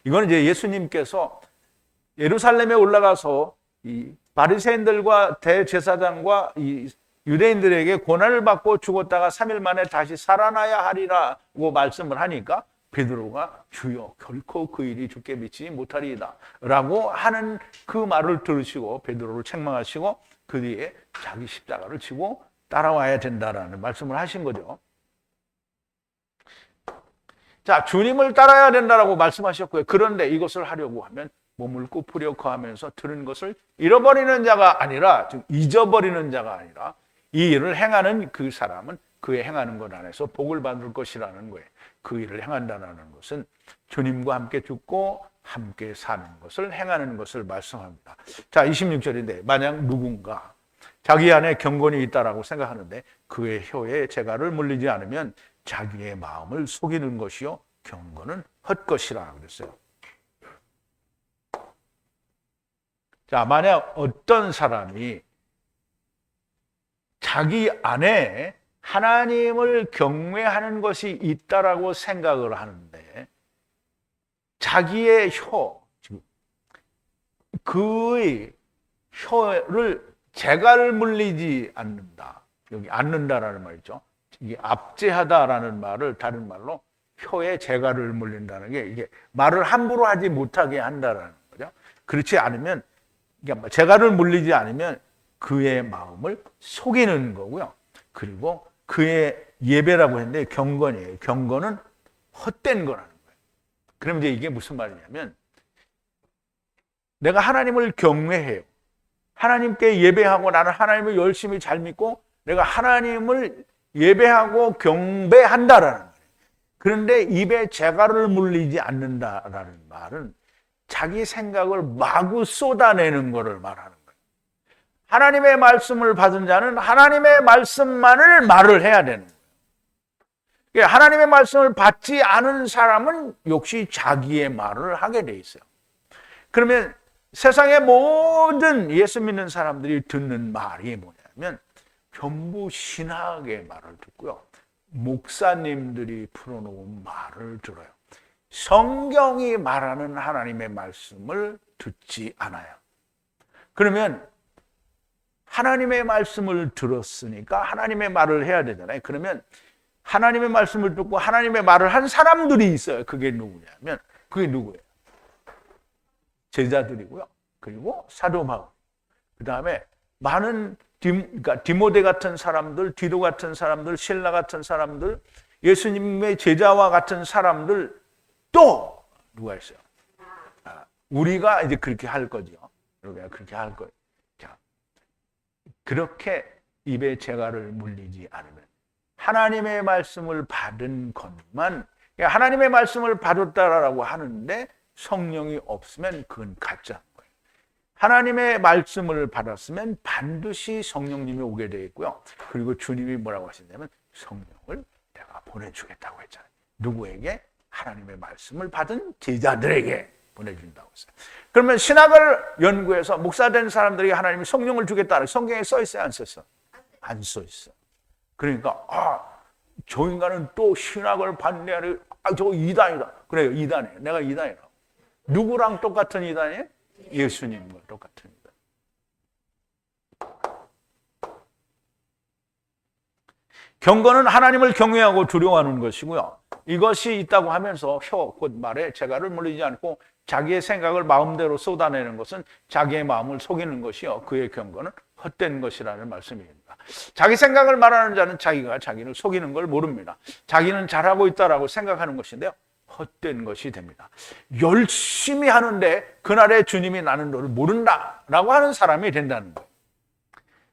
이거는 이제 예수님께서 예루살렘에 올라가서 이 바리새인들과 대제사장과 이 유대인들에게 고난을 받고 죽었다가 3일 만에 다시 살아나야 하리라고 말씀을 하니까 베드로가 주여 결코 그 일이 주께 미치지 못하리이다 라고 하는 그 말을 들으시고 베드로를 책망하시고 그 뒤에 자기 십자가를 지고 따라와야 된다라는 말씀을 하신 거죠. 자, 주님을 따라야 된다라고 말씀하셨고요. 그런데 이것을 하려고 하면 몸을 굽으려 거하면서 들은 것을 잃어버리는 자가 아니라, 즉 잊어버리는 자가 아니라 이 일을 행하는 그 사람은 그의 행하는 것 안에서 복을 받을 것이라는 거예요. 그 일을 행한다는 것은 주님과 함께 죽고 함께 사는 것을 행하는 것을 말씀합니다. 자, 26절인데 만약 누군가 자기 안에 경건이 있다라고 생각하는데 그의 혀에 재갈을 물리지 않으면 자기의 마음을 속이는 것이요 경건은 헛것이라 그랬어요. 자, 만약 어떤 사람이 자기 안에 하나님을 경외하는 것이 있다라고 생각을 하는데 자기의 그의 혀를 재갈을 물리지 않는다. 여기 않는다라는 말이죠. 이게 압제하다라는 말을 다른 말로 혀에 재갈을 물린다는 게 이게 말을 함부로 하지 못하게 한다라는 거죠. 그렇지 않으면 재갈을 물리지 않으면 그의 마음을 속이는 거고요. 그리고 그의 예배라고 했는데 경건이에요. 경건은 헛된 거라는 거예요. 그럼 이제 이게 무슨 말이냐면 내가 하나님을 경외해요. 하나님께 예배하고 나는 하나님을 열심히 잘 믿고 내가 하나님을 예배하고 경배한다라는 거예요. 그런데 입에 재갈을 물리지 않는다라는 말은 자기 생각을 마구 쏟아내는 것을 말하는 거예요. 하나님의 말씀을 받은 자는 하나님의 말씀만을 말을 해야 되는 거예요. 하나님의 말씀을 받지 않은 사람은 역시 자기의 말을 하게 돼 있어요. 그러면 세상의 모든 예수 믿는 사람들이 듣는 말이 뭐냐면 전부 신학의 말을 듣고요. 목사님들이 풀어놓은 말을 들어요. 성경이 말하는 하나님의 말씀을 듣지 않아요. 그러면 하나님의 말씀을 들었으니까 하나님의 말을 해야 되잖아요. 그러면 하나님의 말씀을 듣고 하나님의 말을 한 사람들이 있어요. 그게 누구냐면 그게 누구예요? 제자들이고요. 그리고 사도 바울. 그다음에 많은 그러니까 디모데 같은 사람들, 디도 같은 사람들, 실라 같은 사람들, 예수님의 제자와 같은 사람들 또 누가 있어요? 우리가 이제 그렇게 할 거죠. 우리가 그렇게 할 거예요. 자, 그렇게 입에 재갈을 물리지 않으면 하나님의 말씀을 받은 것만 하나님의 말씀을 받았다라고 하는데 성령이 없으면 그건 가짜인 거예요. 하나님의 말씀을 받았으면 반드시 성령님이 오게 되어 있고요. 그리고 주님이 뭐라고 하시냐면 성령을 내가 보내주겠다고 했잖아요. 누구에게? 하나님의 말씀을 받은 제자들에게 보내준다고 했어요. 그러면 신학을 연구해서 목사된 사람들에게 하나님이 성령을 주겠다는 성경에 써 있어요? 안 썼어? 안 써 있어. 그러니까 저 인간은 또 신학을 반대하는 저거 이단이다. 그래요, 이단이에요. 내가 이단이라고. 누구랑 똑같은 이단이에요? 예수님과 똑같은 이단. 경건은 하나님을 경외하고 두려워하는 것이고요. 이것이 있다고 하면서 곧 말에 재갈을 물리지 않고 자기의 생각을 마음대로 쏟아내는 것은 자기의 마음을 속이는 것이요. 그의 경건은 헛된 것이라는 말씀입니다. 자기 생각을 말하는 자는 자기가 자기를 속이는 걸 모릅니다. 자기는 잘하고 있다라고 생각하는 것인데요. 헛된 것이 됩니다. 열심히 하는데 그날의 주님이 나는 너를 모른다라고 하는 사람이 된다는 거예요.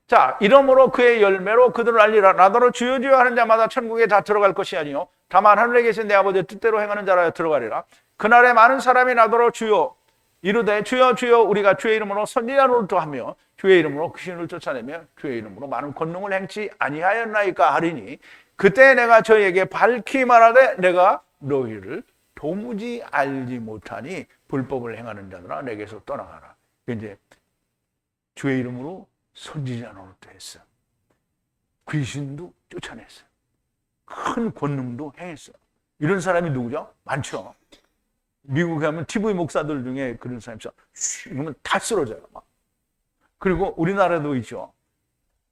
자, 이러므로 그의 열매로 그들을 알리라. 나더러 주여 주여 하는 자마다 천국에 다 들어갈 것이 아니요 다만 하늘에 계신 내 아버지의 뜻대로 행하는 자라야 들어가리라. 그날에 많은 사람이 나더러 주여 이르되 주여 주여 우리가 주의 이름으로 선지자 노릇도 하며 주의 이름으로 귀신을 쫓아내며 주의 이름으로 많은 권능을 행치 아니하였나이까 하리니 그때 내가 저희에게 밝히 말하되 내가 너희를 도무지 알지 못하니 불법을 행하는 자들아 내게서 떠나가라. 이제 주의 이름으로 선지자 노릇도 했어. 귀신도 쫓아냈어. 큰 권능도 행했어. 이런 사람이 누구죠? 많죠. 미국에 가면 TV 목사들 중에 그런 사람이 있어. 이러면 다 쓰러져요. 막. 그리고 우리나라도 있죠.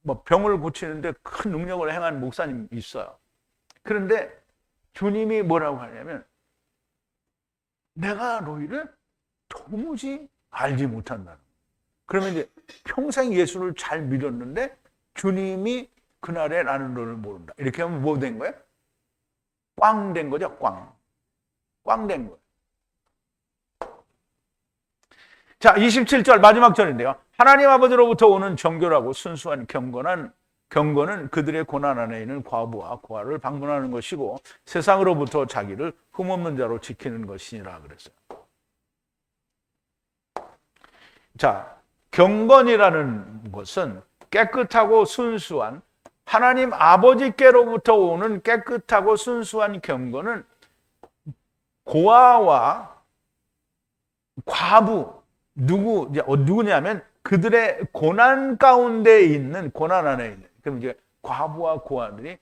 뭐 병을 고치는데 큰 능력을 행한 목사님 있어요. 그런데 주님이 뭐라고 하냐면 내가 너희를 도무지 알지 못한다는. 그러면 이제 평생 예수를 잘 믿었는데 주님이 그날에 나는 너를 모른다. 이렇게 하면 뭐 된 거예요? 꽝 된 거죠. 꽝 된 거예요. 자, 27절 마지막 절인데요. 하나님 아버지로부터 오는 정결하고 순수한 경건은 그들의 고난 안에 있는 과부와 고아를 방문하는 것이고 세상으로부터 자기를 흠없는 자로 지키는 것이니라 그랬어요. 자, 경건이라는 것은 깨끗하고 순수한 하나님 아버지께로부터 오는 깨끗하고 순수한 경건은 고아와 과부 누구냐면 그들의 고난 가운데 있는 고난 안에 있는 그럼 이제 과부와 고아들이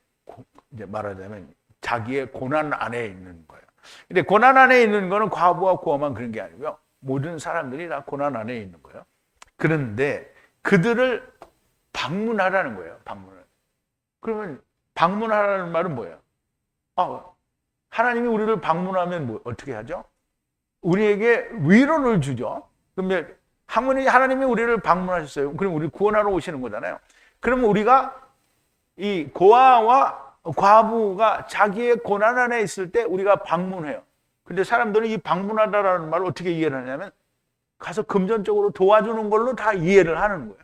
이제 말하자면 자기의 고난 안에 있는 거예요. 근데 고난 안에 있는 거는 과부와 고아만 그런 게 아니고요. 모든 사람들이 다 고난 안에 있는 거예요. 그런데 그들을 방문하라는 거예요. 방문을. 그러면 방문하라는 말은 뭐예요? 하나님이 우리를 방문하면 어떻게 하죠? 우리에게 위로를 주죠. 그러면 하나님이 우리를 방문하셨어요. 그럼 우리 구원하러 오시는 거잖아요. 그러면 우리가 이 고아와 과부가 자기의 고난 안에 있을 때 우리가 방문해요. 근데 사람들은 이 방문하다라는 말을 어떻게 이해를 하냐면 가서 금전적으로 도와주는 걸로 다 이해를 하는 거예요.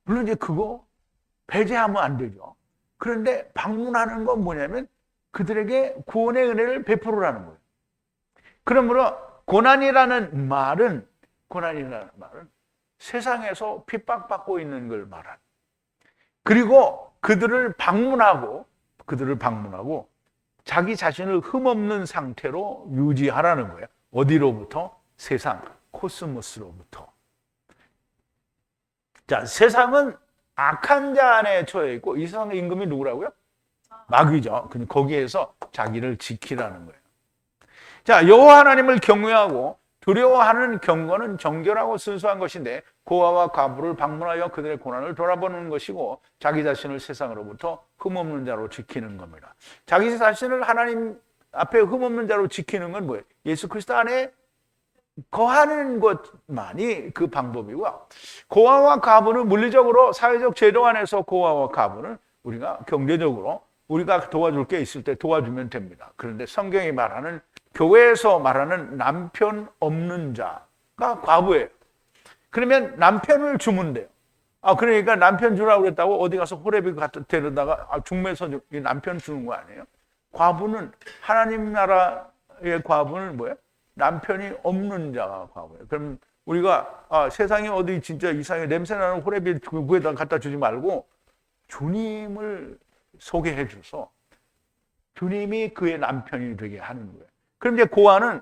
물론 이제 그거 배제하면 안 되죠. 그런데 방문하는 건 뭐냐면 그들에게 구원의 은혜를 베풀으라는 거예요. 그러므로 고난이라는 말은 세상에서 핍박받고 있는 걸 말하는. 그리고 그들을 방문하고 자기 자신을 흠없는 상태로 유지하라는 거예요. 어디로부터? 세상, 코스모스로부터. 자, 세상은 악한 자 안에 처해 있고 이 세상의 임금이 누구라고요? 마귀죠. 거기에서 자기를 지키라는 거예요. 자, 여호와 하나님을 경외하고 두려워하는 경건은 정결하고 순수한 것인데 고아와 과부를 방문하여 그들의 고난을 돌아보는 것이고 자기 자신을 세상으로부터 흠없는 자로 지키는 겁니다. 자기 자신을 하나님 앞에 흠없는 자로 지키는 건 뭐예요? 예수 그리스도 안에 거하는 것만이 그 방법이고요. 고아와 과부는 물리적으로 사회적 제도 안에서 고아와 과부는 우리가 경제적으로 우리가 도와줄 게 있을 때 도와주면 됩니다. 그런데 성경이 말하는 교회에서 말하는 남편 없는 자가 과부예요. 그러면 남편을 주면 돼요. 그러니까 남편 주라고 그랬다고 어디 가서 호레비 갖다 데려다가 중매서 남편 주는 거 아니에요? 과부는 하나님 나라의 과부는 뭐예요? 남편이 없는 자가 과부예요. 그럼 우리가 세상에 어디 진짜 이상하게 냄새나는 호레비 그에다 갖다 주지 말고 주님을 소개해 줘서 주님이 그의 남편이 되게 하는 거예요. 그럼 이제 고아는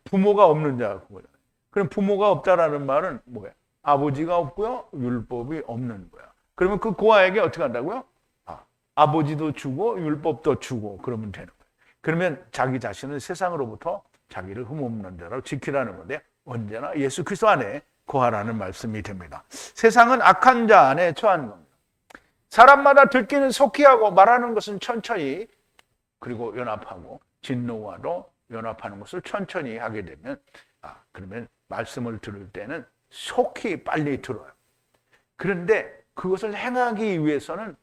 부모가 없는 자가 그거잖아요. 그럼 부모가 없다라는 말은 뭐예요? 아버지가 없고요, 율법이 없는 거야. 그러면 그 고아에게 어떻게 한다고요? 아버지도 주고 율법도 주고 그러면 되는 거예요. 그러면 자기 자신은 세상으로부터 자기를 흠없는 자로 지키라는 건데 언제나 예수 그리스도 안에 거하라는 말씀이 됩니다. 세상은 악한 자 안에 처한 겁니다. 사람마다 듣기는 속히 하고 말하는 것은 천천히 그리고 연합하고 진노와도 연합하는 것을 천천히 하게 되면 그러면 말씀을 들을 때는 속히 빨리 들어요. 그런데 그것을 행하기 위해서는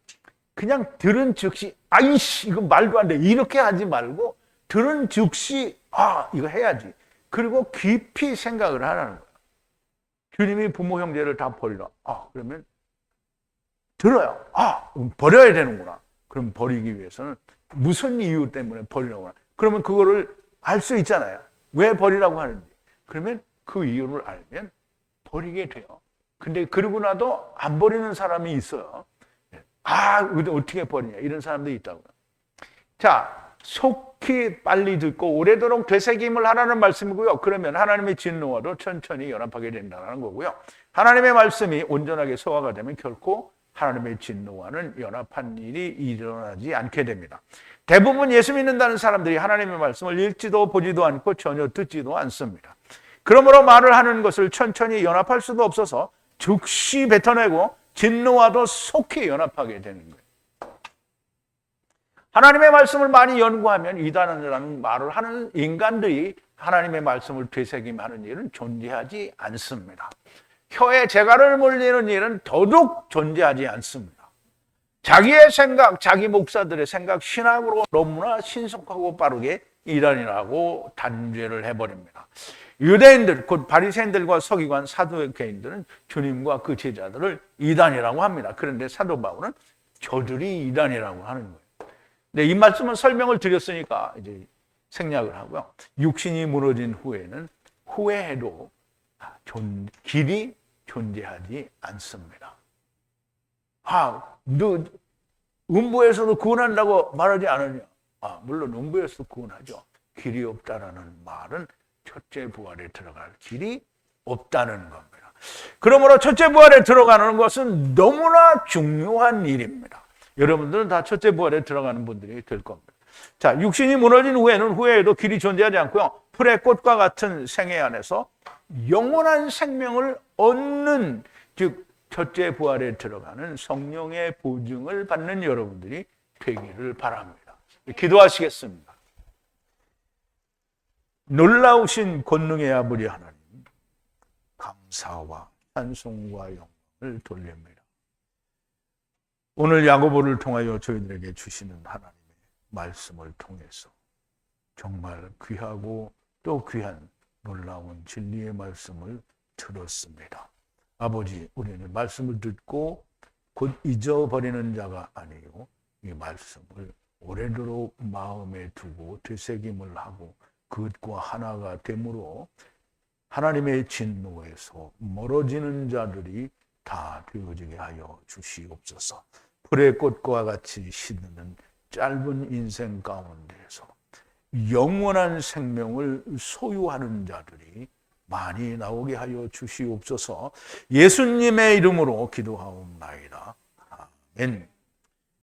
그냥 들은 즉시 아이씨 이거 말도 안 돼 이렇게 하지 말고 들은 즉시 이거 해야지. 그리고 깊이 생각을 하라는 거예요. 주님이 부모 형제를 다 버리라. 그러면 들어요. 버려야 되는구나. 그럼 버리기 위해서는 무슨 이유 때문에 버리라고 하나. 그러면 그거를 알 수 있잖아요. 왜 버리라고 하는지. 그러면 그 이유를 알면 버리게 돼요. 근데 그러고 나도 안 버리는 사람이 있어요. 어떻게 버리냐. 이런 사람도 있다고요. 자, 속히 빨리 듣고 오래도록 되새김을 하라는 말씀이고요. 그러면 하나님의 진노와도 천천히 연합하게 된다는 거고요. 하나님의 말씀이 온전하게 소화가 되면 결코 하나님의 진노와는 연합한 일이 일어나지 않게 됩니다. 대부분 예수 믿는다는 사람들이 하나님의 말씀을 읽지도 보지도 않고 전혀 듣지도 않습니다. 그러므로 말을 하는 것을 천천히 연합할 수도 없어서 즉시 뱉어내고 진노와도 속히 연합하게 되는 거예요. 하나님의 말씀을 많이 연구하면 이단이라는 말을 하는 인간들이 하나님의 말씀을 되새김하는 일은 존재하지 않습니다. 혀에 재갈을 물리는 일은 더더욱 존재하지 않습니다. 자기의 생각, 자기 목사들의 생각, 신학으로 너무나 신속하고 빠르게 이단이라고 단죄를 해버립니다. 유대인들, 곧 바리새인들과 서기관, 사두개인들은 주님과 그 제자들을 이단이라고 합니다. 그런데 사도 바울은 저들이 이단이라고 하는 거예요. 네, 이 말씀은 설명을 드렸으니까 이제 생략을 하고요. 육신이 무너진 후에는 후회해도 길이 존재하지 않습니다. 너 음부에서도 구원한다고 말하지 않았냐? 물론 음부에서도 구원하죠. 길이 없다라는 말은 첫째 부활에 들어갈 길이 없다는 겁니다. 그러므로 첫째 부활에 들어가는 것은 너무나 중요한 일입니다. 여러분들은 다 첫째 부활에 들어가는 분들이 될 겁니다. 자, 육신이 무너진 후에는 후회에도 길이 존재하지 않고요. 풀의 꽃과 같은 생애 안에서 영원한 생명을 얻는, 즉 첫째 부활에 들어가는 성령의 보증을 받는 여러분들이 되기를 바랍니다. 기도하시겠습니다. 놀라우신 권능의 아버지 하나님, 감사와 찬송과 영광을 돌립니다. 오늘 야고보를 통하여 저희들에게 주시는 하나님의 말씀을 통해서 정말 귀하고 또 귀한 놀라운 진리의 말씀을 들었습니다. 아버지, 우리는 말씀을 듣고 곧 잊어버리는 자가 아니요 이 말씀을 오래도록 마음에 두고 되새김을 하고 그것과 하나가 되므로 하나님의 진노에서 멀어지는 자들이 다 되어지게 하여 주시옵소서. 풀의 꽃과 같이 시드는 짧은 인생 가운데서 영원한 생명을 소유하는 자들이 많이 나오게 하여 주시옵소서. 예수님의 이름으로 기도하옵나이다. 아멘.